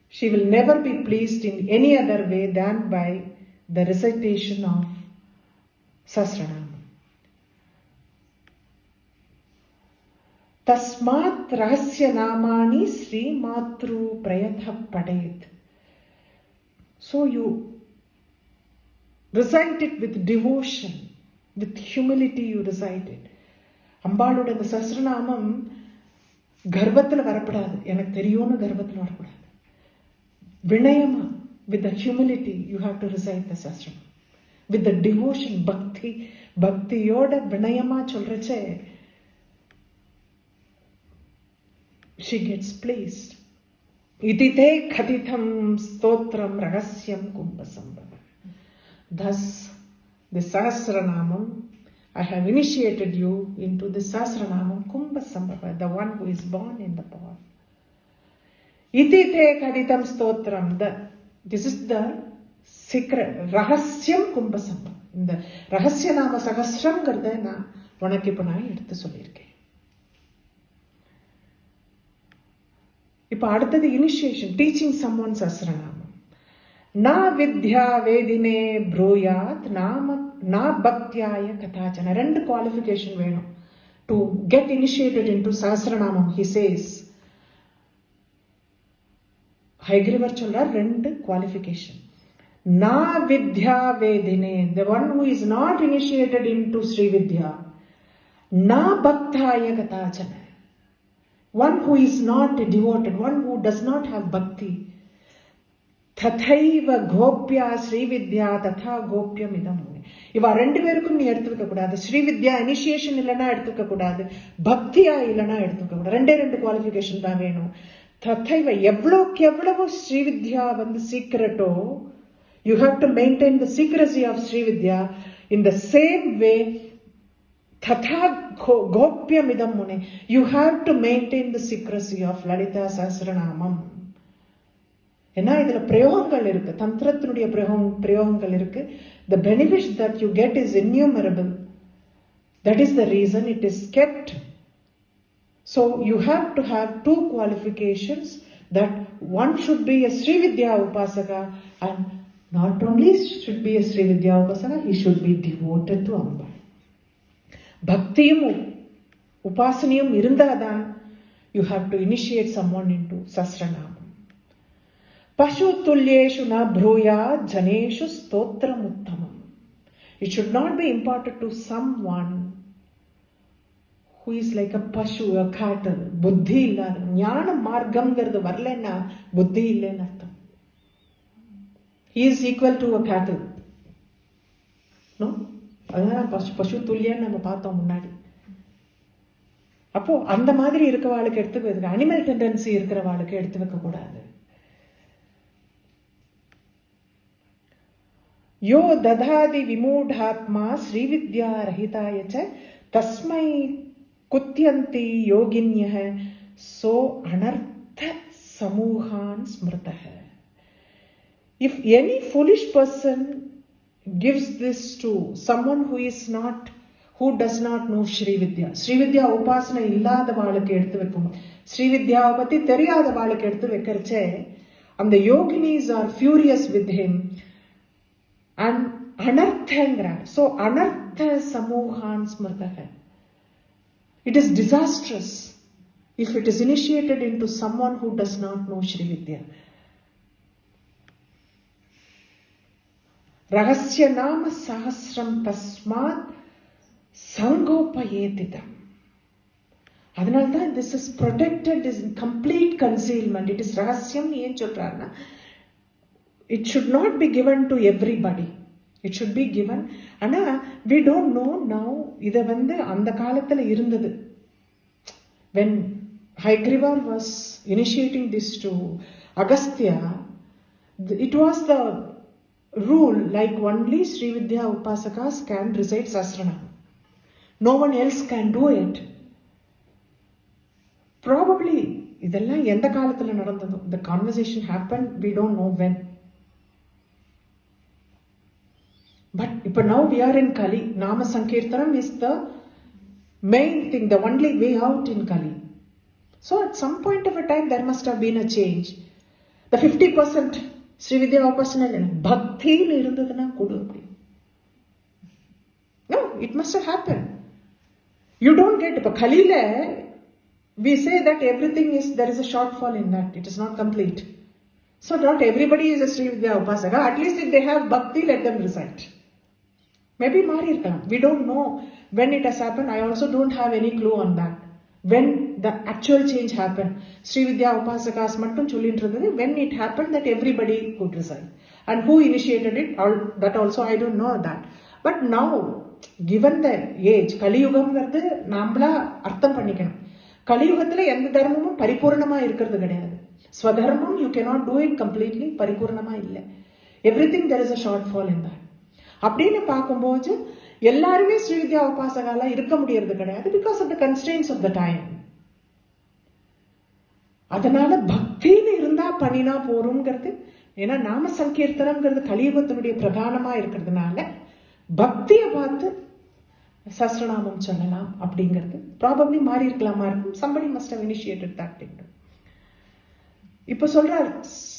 she will never be pleased in any other way than by the recitation of Sahasranamam. Tasmat rahasya namani Sri Matru prayatha padet. So you recite it with devotion, with humility you recite it. Ambaloda the Sahasranamam garvathila varapadadu, enak theriyonu garvathila varapadadu. Vinayama, with the humility you have to recite the Sahasranamam. With the devotion, bhakti yoda vinayama cholrache, she gets pleased. Itite khatitham stotram rahasyam kumbhasambhava. Thus, the Sahasranamam, I have initiated you into the Sahasranamam Kumbhasambhava, the one who is born in the pot. Iti te kaditam stotram, this is the secret, Rahasyam Kumbhasambhava. In the Rahasyanama Sahasram garda na vanakipanai eduthu sollirken. Ipa adutha initiation, teaching someone Sahasranamam. Na vidya vedine bruyat na bhaktyaya kathachana. Rendu qualification venum. To get initiated into Sahasranamam, he says, Haigrivar chollar rendu qualification. Na vidya vedine, the one who is not initiated into Sri Vidya. Na bhaktyaya kathachana, one who is not devoted, one who does not have bhakti. Tathaiva gopya Sri Vidya tatha gopyam idam. Iva rendu perukkum nee eduthuka kodadu. Sri Vidya initiation illana eduthuka kodadu. Bhaktiya illana eduthuka kodadu. Rendu qualification da venum. Tathaiva evvalavu Sri Vidya vandu secreto, you have to maintain the secrecy of Sri Vidya. In the same way, tatha gopyam idam mune, you have to maintain the secrecy of Lalita Sahasranamam. ஏன்னா இதுல பிரயோகங்கள் இருக்கு, தந்திரத்தினுடைய பிரயோகங்கள் இருக்கு. The benefit that you get is innumerable. That is the reason it is kept. So you have to have two qualifications, that one should be a Sri Vidya Upasaka, and not only should be a Sri Vidya Upasaka, he should be devoted to Amba. Bhaktiyum Upasaniyum irundadan you have to initiate someone into Sahasranamam. Pashu tulyeshu na bhruyat janeshu stotram uttamam. It should not be imparted to someone who is like a pashu, a cattle, buddhi illada. Jnana margam gardu varlena buddhi illen artham. He is equal to a cattle. No? Adana pashu tulya nama paathom munnadi. Appo andha madiri irukkavalukku eduthu vedukku animal tendency irukkravalukku eduthu vekka kodadu. Yo dadhadi vimudhatma Sri Vidya rahitayacha tasmai kutyanti yoginyah so anartha samuhan smrtah. If any foolish person gives this to someone who does not know Sri Vidya, Sri Vidya upasana illada valukku eduthu vekkum, Sri Vidya patti theriyada valukku eduthu vekkarache, and the yoginis are furious with him. And anarthangra, so anartha samuhan smrtah. It is disastrous if it is initiated into someone who does not know Sri Vidya. Rahasya nama sahasram tasmat sangopayetidam. அதனால்தான் this is protected, is complete concealment. It is ரகசியம். ஏன் சொல்றாருன்னா, it should not be given to everybody. It should be given. ஆனா we don't know now. இத அந்த காலத்துல இருந்தது. When Hayagriva was initiating this to Agastya, it was the rule like only Sri Vidya Upasakas can recite Sahasranamam. No one else can do it. Probably இதெல்லாம் எந்த காலத்துல நடந்ததோ, the conversation happened, we don't know when. But இப்ப now we are in Kali. Nama Sankirtanam is the main thing, the only way out in Kali. So at some point of a time there must have been a change. The 50% Sri Vidya Upasana Bhakti irundaduna kudu. No, it must have happened. You don't get, இப்ப Kaliல we say that everything is, there is a shortfall in that. It is not complete. So not everybody is a Sri Vidya Upasaka. At least if they have Bhakti, let them recite. Maybe Mari irkalam. We don't know when it has happened. I also don't have any clue on that. When the actual change happened. Sri Vidya Upasakas mattum sollindradhu. When it happened that everybody could recite. And who initiated it, that also I don't know that. But now, given the age, Kali Yugam vardu nammala artham pannikanum. கலியுகத்துல எந்த தர்மமும் பரிபூர்ணமா இருக்கிறது கிடையாது. ஸ்வதர்மம் you cannot do it completely, பரிபூர்ணமா இல்லை. Everything there is a shortfall in that. அப்படின்னு பார்க்கும்போது எல்லாருமே ஸ்ரீ வித்யா உபாசகாலா இருக்க முடியறது கிடையாது, because of the constraints of the time. அதனால பக்தின்னு இருந்தா பண்ணினா போறோம்ங்கிறது. ஏன்னா நாம சங்கீர்த்தனம்ங்கிறது கலியுகத்தினுடைய பிரதானமா இருக்கிறதுனால பக்தியை பார்த்து சஹஸ்ரநாமம் சொல்லலாம் அப்படிங்கிறது ப்ராபப்ளி மாறி இருக்கலாமா இருக்கும். somebody must have initiated that thing. இப்ப சொல்றார்,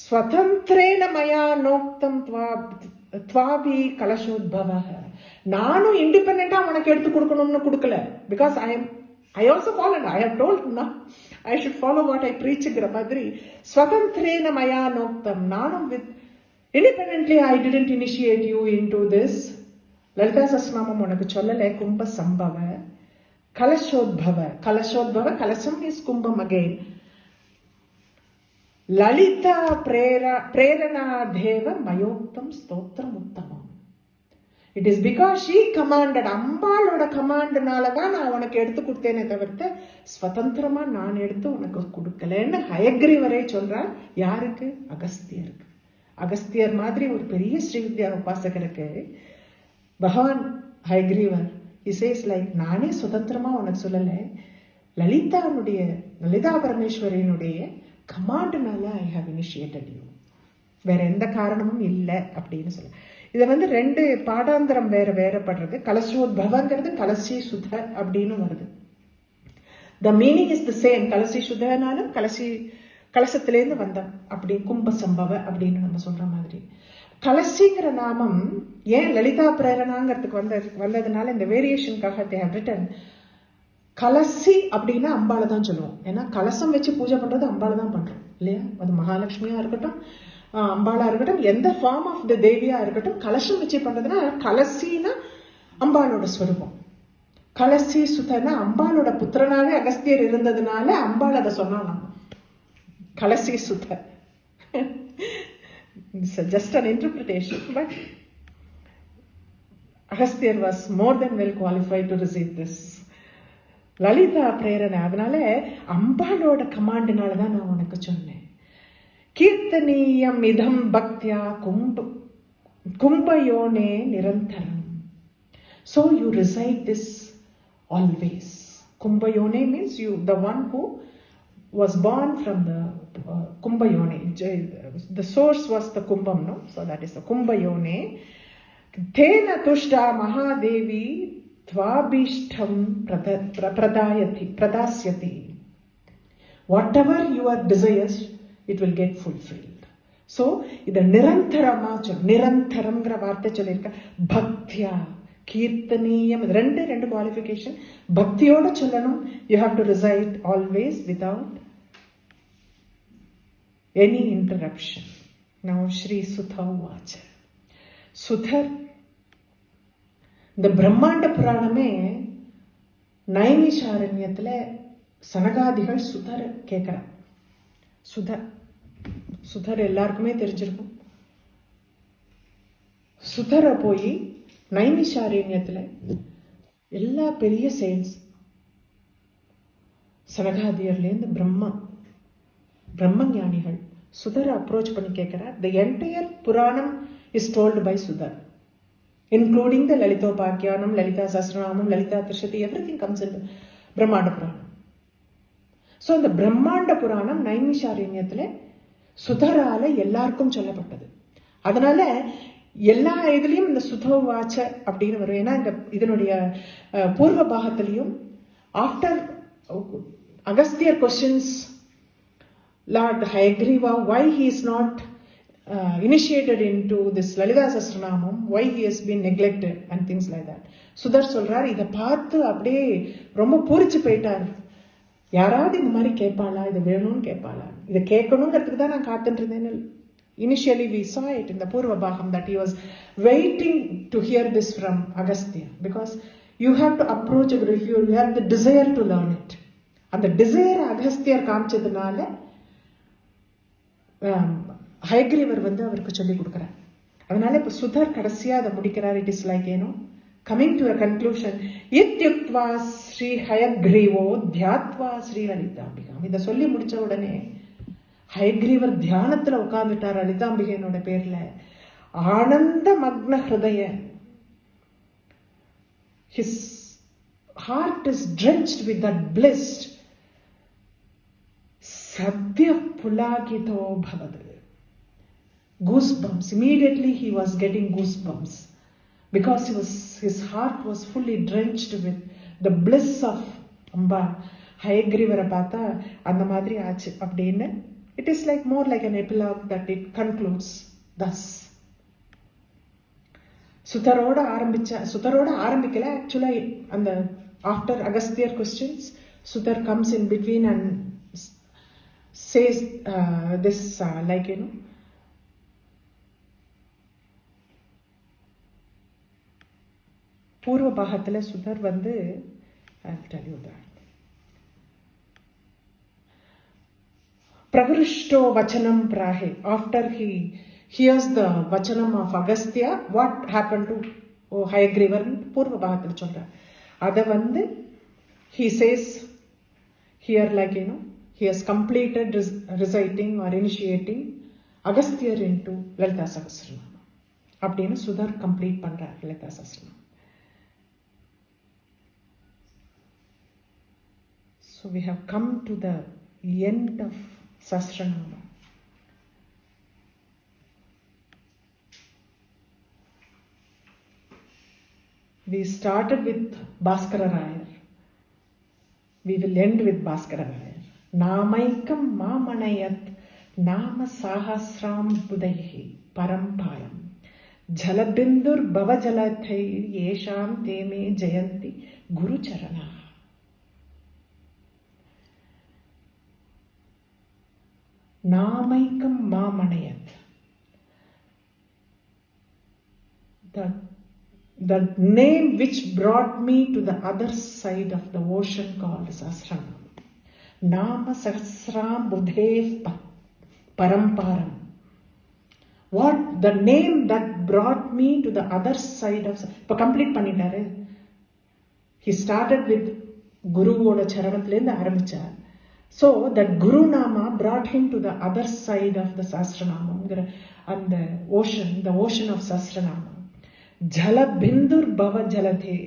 ஸ்வதந்திரேன மயா நோக்தம் த்வாபி கலசோத்பவஹ. நானும் இண்டிபெண்டா உனக்கு எடுத்து கொடுக்கணும்னு கொடுக்கல. Because I also followed. I have told now I should follow what I preachங்கிற மாதிரி ஸ்வதந்திரேன மயா நோக்தம். நானும் with independently I didn't initiate you into this. Lalitha Sahasranamam உனக்கு சொல்லல. கும்ப சம்பவ கலசோத்பவ. கலசோத்பவ, கலசம் இஸ் கும்பம் again. லலிதா பிரேரணா தேவ மயோக்தம் ஸ்தோத்திரம் உத்தமம். It is because she commanded. அம்பாளோட கமாண்ட்னாலதான் நான் உனக்கு எடுத்து கொடுத்தேனே தவிர்த்து ஸ்வதந்திரமா நான் எடுத்து உனக்கு கொடுக்கலன்னு ஹயக்ரீவரே சொல்றார். யாருக்கு? அகஸ்தியருக்கு. அகஸ்தியர் மாதிரி ஒரு பெரிய ஸ்ரீ வித்யா உபாசகருக்கு பகவான் ஹயக்ரீவர் he says like, நானே சுதந்திரமா உனக்கு சொல்லல, Lalitha பரமேஸ்வரியினுடைய கமாண்ட்னால I have initiated you. வேற எந்த காரணமும் இல்லை அப்படின்னு சொல்ல. இத ரெண்டு பாடாந்திரம் வேறப்படுறது. கலசோத்பவங்கிறது கலசி சுத அப்படின்னு வருது. The meaning is the same. கலசி சுதனாலும் கலசத்திலேருந்து வந்தோம் அப்படி கும்ப சம்பவ அப்படின்னு நம்ம சொல்ற மாதிரி. கலசிங்கிற நாமம் ஏன் லலிதா பிரேரணாங்கிறதுக்கு வந்ததுனால இந்த வேரியேஷனுக்காக they have written கலசி அப்படின்னா அம்பாளை தான் சொல்லுவோம். ஏன்னா கலசம் வச்சு பூஜை பண்றது அம்பாளை தான் பண்றோம் இல்லையா? அது மகாலட்சுமியா இருக்கட்டும், அம்பாளா இருக்கட்டும், எந்த ஃபார்ம் ஆஃப் த தேவியா இருக்கட்டும், கலசம் வச்சு பண்றதுன்னா கலசினா அம்பாளோட ஸ்வரூபம். கலசி சுதனா அம்பாளோட புத்திரனாவே அகஸ்தியர் இருந்ததுனால அம்பாள் அதை சொன்னாங்க கலசி சுத. It's just an interpretation, but Agasthyar was more than well qualified to receive this. Lalitha பிரேரணை. அதனால அம்பாளோட கமாண்ட்னாலதான் நான் உனக்கு சொன்னேன். கீர்த்தனீயம் இதம் பக்தியா கும்பயோனே நிரந்தரம். So you recite this always. Kumbhayone means you, the one who was born from the Kumbhayone. The source was the Kumbham, no? So that is the Kumbhayone. Tena tushta Mahadevi tvabishtham pradasyati. Whatever your desires, it will get fulfilled. So, இது நிரந்தரமா நிரந்தரம்ங்கிற வார்த்தை சொல்லியிருக்க. பக்தியா கீர்த்தனீயம். ரெண்டு qualification. பக்தியோட சொல்லணும். You have to recite always without any interruption. Now Sri சுதௌவாச்ச. சுதர், இந்த பிரம்மாண்ட புராணமே நைமிஷாரண்யத்துல சனகாதிகள் சுதர் கேட்கிறார். சுதர் எல்லாருக்குமே தெரிஞ்சிருக்கும். சுதர போய் நைமிஷாரண்யத்துல எல்லா பெரிய செயின்ஸ் சனகாதியர்லேருந்து பிரம்ம ஞானிகள் சுதர அப்ரோச் பண்ணி கேட்கிறார். The entire Puranam is told by Suta, including the Lalithopakhyanam, Lalitha Sahasranamam, Lalitha Trishati, everything comes in Brahmanda Puranam. So இந்த பிரம்மாண்ட புராணம் நைமிஷாரண்யத்துல சுதரால எல்லாருக்கும் சொல்லப்பட்டது. அதனால எல்லா இதுலயும் இந்த சுதோவாச்ச அப்படின்னு வரும். ஏன்னா இதனுடைய பூர்வ பாகத்திலையும் after Agasthiyar questions lord Hayagriva why he is not initiated into this Lalitha Sahasranamam, why he has been neglected and things like that. Sudhar சொல்றார், இதை பார்த்து அப்படியே ரொம்ப பூரிச்சு போயிட்டார். யாராவது இந்த மாதிரி கேட்பாளா, இது வேணும்னு கேட்பாளா, இதை கேட்கணுங்கிறதுக்கு தான் நான் காத்துட்டு இருந்தேன்னு. Initially we saw it in the Purva Bhagam that he was waiting to hear this from Agastya, because you have to approach it if you have the desire to learn it. And the desire Agastya காமிச்சதுனால Hayagreevar அவருக்கு சொல்லி கொடுக்கிறார். அதனால இப்ப சுதர் கடைசியா அதை முடிக்கிறார். It is like coming to a conclusion. இத்யுக்த்வா ஸ்ரீ ஹயக்ரீவோ தியாத்வா ஸ்ரீ லலிதாம்பிகாம். இதை சொல்லி முடிச்ச உடனே ஹயக்ரீவர் தியானத்துல உட்கார்ந்துட்டார் லலிதாம்பிகையினோட பேர்ல. ஆனந்த மக்ன ஹிருதய. His heart is drenched with that bliss. Sadhya pulagito bhavad. Goosebumps. Immediately he was getting goosebumps because his heart was fully drenched with the bliss of Amba. Hayagriwara paatha andha madri aachu appadinu. It is like more like an epilogue that it concludes thus. சுதரோட ஆரம்பிக்கல. ஆக்சுவலா அந்த after Agastya questions, Sudar comes in between and says this like பூர்வ பாகத்துல Sudhar I'll tell you that. Pragrishto vachanam prahe. After he hears the vachanam of Agastya, what happened to Hayagrivar? பூர்வ பாகத்துல சொல்ற அத he says here like he has completed reciting or initiating Agastya into Lalitha Sahasranamam. அப்படின்னு Sudhar complete பண்றார் Lalitha Sahasranamam. So we have come to the end of Sahasranamam. We started with Bhaskararayar. We will end with Bhaskararayar. Namaikam mamanayat nama sahasram budaihi paramparam jalabindur bhavajalathai yesham teme jayanti guru charana. Namaikam mamanayat. The name which brought me to the other side of the ocean called Sahasranamam. Nama Sahasram Budhev Paramparam. What? The name that brought me to the other side of... இப்போ complete பண்ணிட்டாரு. He started with குருவோட சரணத்திலேருந்து ஆரம்பிச்சார். So that Guru Nama brought him to the other side of the Sahasranamam, and the ocean of Sahasranamam. Jala bindur bhava jalathe.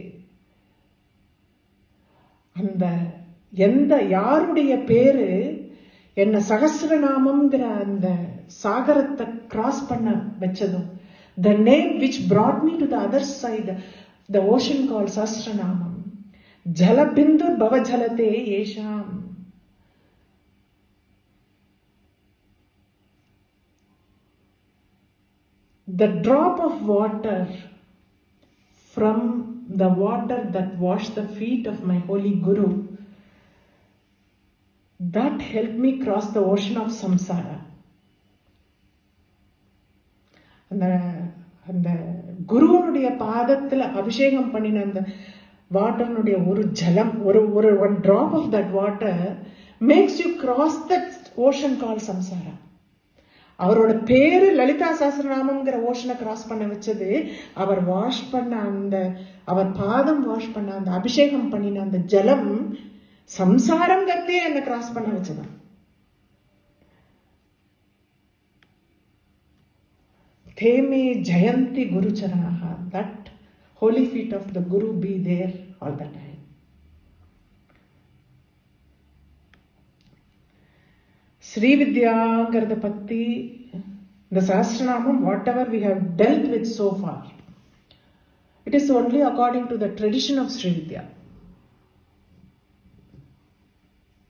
அந்த எந்த யாருடைய பேரு என்ன சகஸ்ரநாமம்ங்கிற அந்த சாகரத்தை கிராஸ் பண்ண வச்சதும், the name which brought me to the other side, the ocean called Sahasranamam. Jala bindur bhava jalathe yesham. The drop of water from the water that washed the feet of my holy Guru, that helped me cross the ocean of samsara. அந்த குருவனுடைய பாதத்துல அபிஷேகம் பண்ணின அந்த வாட்டர்னுடைய ஒரு ஜலம், ஒரு one drop of that water makes you cross that ocean called samsara. அவரோட பேரு லலிதா சஹஸ்ரநாமம்ங்கிற ஓஷனை கிராஸ் பண்ண வச்சது அவர் வாஷ் பண்ண அந்த, அவர் பாதம் வாஷ் பண்ண அந்த அபிஷேகம் பண்ணின அந்த ஜலம் சம்சாரங்கிறதே என்ன கிராஸ் பண்ண வச்சதான். Theme Jayanti Guru Charanaha, that holy feet of the Guru be there all the time. Sri Vidya Patti, the Sahasranamam, whatever we have dealt with so far, it is only according to the tradition of Sri Vidya.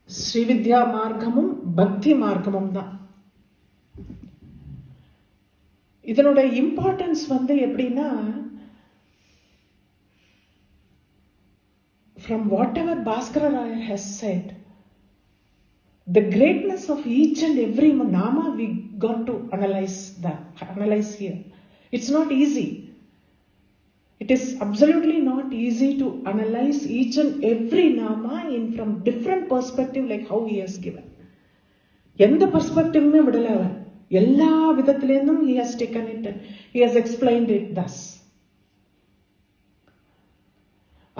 Sri Vidya Margamum, Bhakti Margamum da. இதனோட importance எப்படின்னா, from whatever Bhaskararayar has said, the greatness of each and every nama we got to analyze here. It's not easy. It is absolutely not easy to analyze each and every nama in from different perspective, like how he has given. எந்த perspective விடல அவர், எல்லா விதத்திலிருந்தும் he has taken it, he has explained it thus.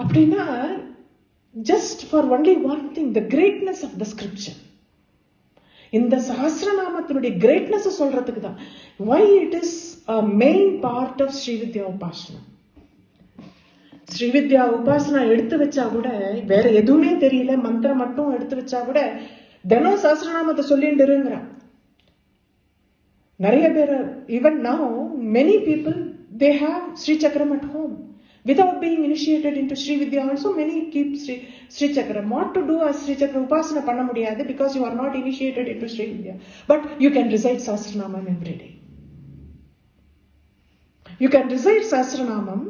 அப்படின்னா just for only one thing, the greatness of the scripture, இந்த சஹஸ்ரநாமத்தினுடைய greatness சொல்றதுக்கு தான் why it is a main part of Sri Vidya Upasana. Sri Vidya Upasana எடுத்து வச்சா கூட, வேற எதுவுமே தெரியல, மந்திரம் மட்டும் எடுத்து வச்சா கூட தினம் சஹஸ்ரநாமத்தை சொல்லிட்டு இருங்கறா. நிறைய பேர், even now many people, they have Sri Chakram at home without being initiated into Sri Vidya. Also many keep Sri Chakram. What to do as Sri Chakra Upasana panna mudiyadhu because you are not initiated into Sri Vidya, but you can recite Sahasranamam every day. You can recite Sahasranamam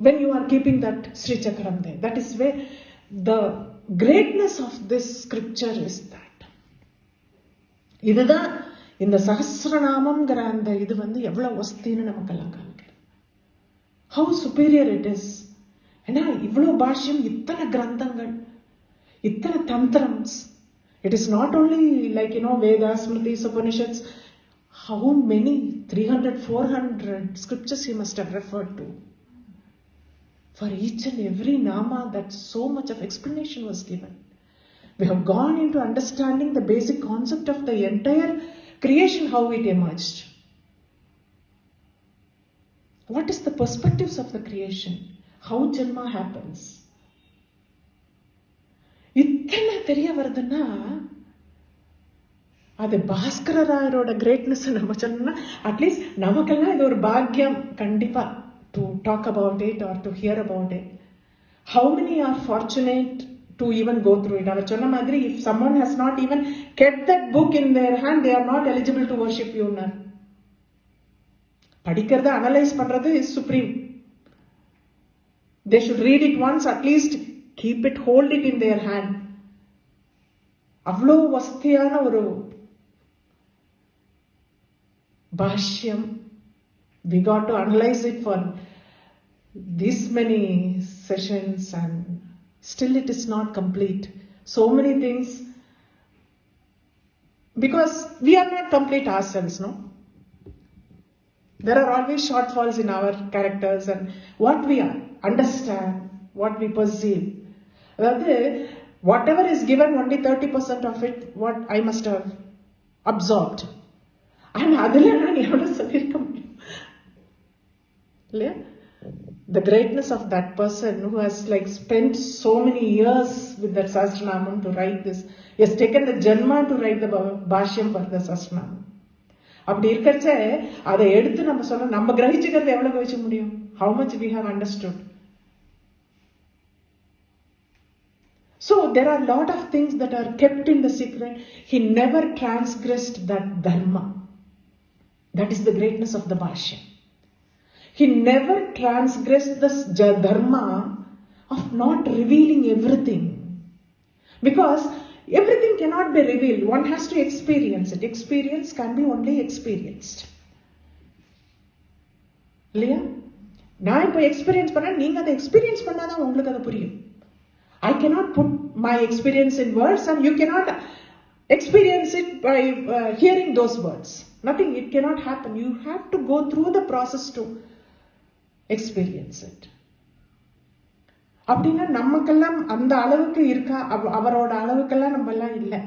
when you are keeping that Sri Chakram there. That is where the greatness of this scripture is that. இதுதான் இந்த சஹஸ்ரநாமம்ங்கிற அந்த இது எவ்வளவு வஸ்தின்னு நமக்கெல்லாம் காமிக்கிறது. How superior it is. ஏன்னா இவ்வளவு பாஷ்யம், இத்தனை கிரந்தங்கள், இத்தனை தந்திரம்ஸ். It is not only like, Vedas, Smritis, Upanishads. How many? 300, 400 scriptures he must have referred to. For each and every nama, that so much of explanation was given. We have gone into understanding the basic concept of the entire creation, how it emerged. What is the perspectives of the creation? How Janma happens? இத்தனை தெரிய வருதுன்னா அது பாஸ்கரராயரோட greatness நம்ம சொன்னா, at least நமக்கெல்லாம் இது ஒரு பாக்கியம் கண்டிப்பா to talk about it or to hear about it. How many are fortunate to even go through it? அவர் சொன்ன மாதிரி, if someone has not even kept that book in their hand, they are not eligible to worship you. படிக்கிறத analyse பண்றது is supreme. They should read it once, at least keep it, hold it in their hand. அவ்வளோ வசதியான ஒரு பாஷ்யம். We got to analyze it for this many sessions and still it is not complete. So many things, because we are not complete ourselves, no? There are always shortfalls in our characters and what we understand, what we perceive. Whatever is given, only 30% of it, what I must have absorbed. And adhula naan evlo sollirukka mudiyum. The greatness of that person who has spent so many years with that Sahasranamam to write this. He has taken the Janma to write the Bhashyam for the Sahasranamam. அப்படி இருக்கச்ச அதை எடுத்து நம்ம சொல்ல, நம்ம கிரகிச்சுக்கிறது எவ்வளவு கிரகிக்க முடியும்? How much we have understood. So there are a lot of things that are kept in the secret. He never transgressed that dharma. That is the greatness of the Bhashyam. He never transgressed this dharma of not revealing everything. Because everything cannot be revealed. One has to experience it. Experience can be only experienced. இல்லையா? நான் இப்போ experience பண்ண நீங்க அதை experience பண்ணாதான் உங்களுக்கு அது புரியும். I cannot put my experience in words and you cannot experience it by hearing those words. Nothing, it cannot happen. You have to go through the process to experience it. அப்படின்னா நமக்கெல்லாம் அந்த அளவுக்கு இருக்கா? அவரோட அளவுக்கெல்லாம் நம்ம எல்லாம் இல்லை.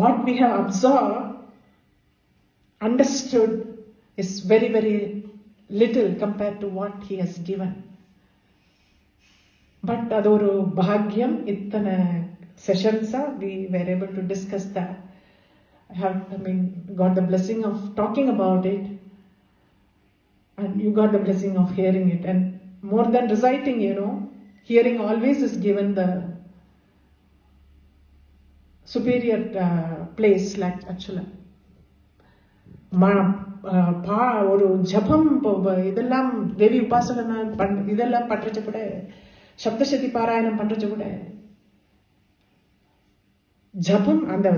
What we have observed, understood is very, very little compared to what he has given. But அது ஒரு பாக்கியம். இத்தனை செஷன்ஸா we were able to discuss that. Got the blessing of talking about it, and you got the blessing of hearing it. And more than reciting, hearing always is given the superior place, like actually. ஒரு ஜபம் இதெல்லாம் தேவி உபாசனை இதெல்லாம் பண்றச்ச கூட சப்தசதி பாராயணம் பண்றச்ச கூட ஜபம் அந்த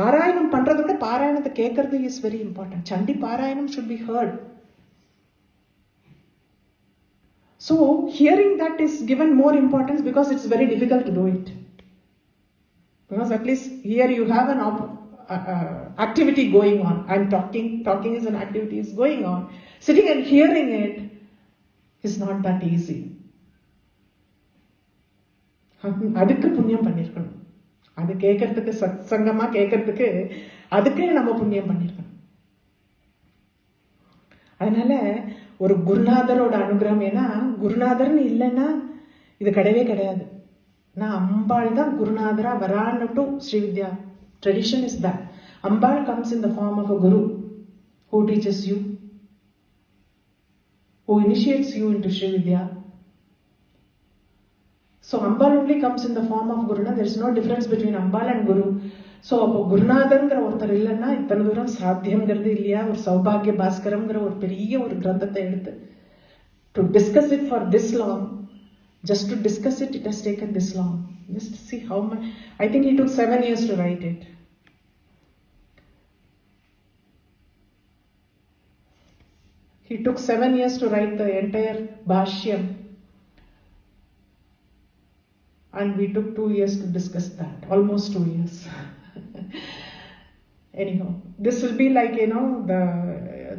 பாராயணம் பண்றதை விட பாராயணத்தை கேட்கறது இஸ் வெரி இம்பார்ட்டன்ட். சண்டி பாராயணம் should be heard. So hearing that is given more importance because it's very difficult to do it. Because at least here you have an activity going on. I'm talking is an activity is going on. Sitting and hearing it is not that easy. அதுக்கு புண்ணியம் பண்ணிருக்கணும். அது கேட்கறதுக்கு சத்சங்கமா கேட்கறதுக்கு அதுக்கு நம்ம புண்ணியம் பண்ணிருக்கணும். அதனால ஒரு குருநாதரோட அனுகிரகம், ஏன்னா குருநாதர்னு இல்லைன்னா இது கிடையவே கிடையாது. நான் அம்பாள் தான் குருநாதரா வரான்னு Srividya tradition is that Ambal comes in the form of a guru who teaches you, who initiates you into Sri Vidya. So Ambal only comes in the form of Guru. There is no difference between Ambal and Guru. So அப்போ குருநாதர்ங்கிற ஒருத்தர் இல்லைன்னா இத்தனை தூரம் சாத்தியம்ங்கிறது இல்லையா? ஒரு சௌபாகிய பாஸ்கரம்ங்கிற ஒரு பெரிய ஒரு கிரந்தத்தை எடுத்து to discuss it for this long, just to discuss it, it has taken this long. Just see how much. I think he took 7 years to write it. He took 7 years to write the entire Bhashyam. And we took 2 years to discuss that. Almost 2 years. Anyhow, this will be like,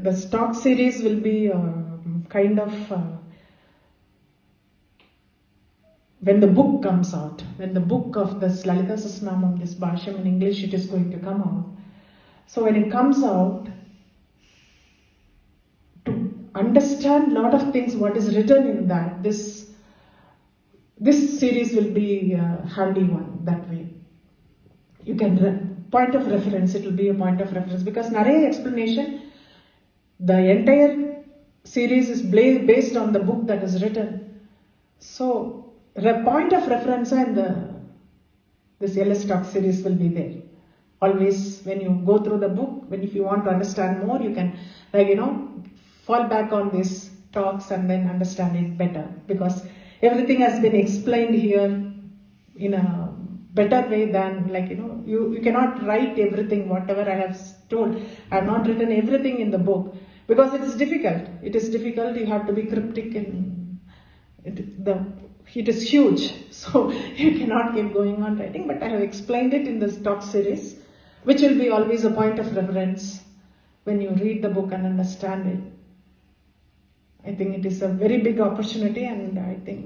the stock series will be kind of... when the book comes out, when the book of this Lalitha Sahasranamam, this Bhashyam in English, it is going to come out. So when it comes out, to understand a lot of things, what is written in that, this series will be a handy one that way. You can, point of reference, it will be a point of reference, because Naraya explanation, the entire series is based on the book that is written. So, the point of reference and this LS Talk series will be there. Always when you go through the book, if you want to understand more, you can fall back on these talks and then understand it better. Because everything has been explained here in a better way than you cannot write everything, whatever I have told. I have not written everything in the book because it is difficult. It is difficult. You have to be cryptic and it is huge, so you cannot keep going on writing, but I have explained it in this talk series, which will be always a point of reference when you read the book and understand it. I think it is a very big opportunity, and I think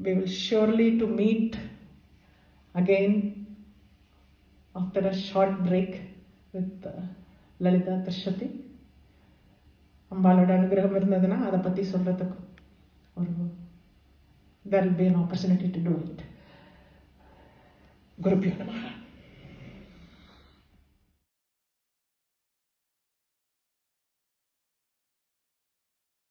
we will surely to meet again after a short break with Lalitha Tashati. Ambaloda anugraham irundadana adha patti solradhukku there will be an opportunity to do it. Gurubhyo Namaha.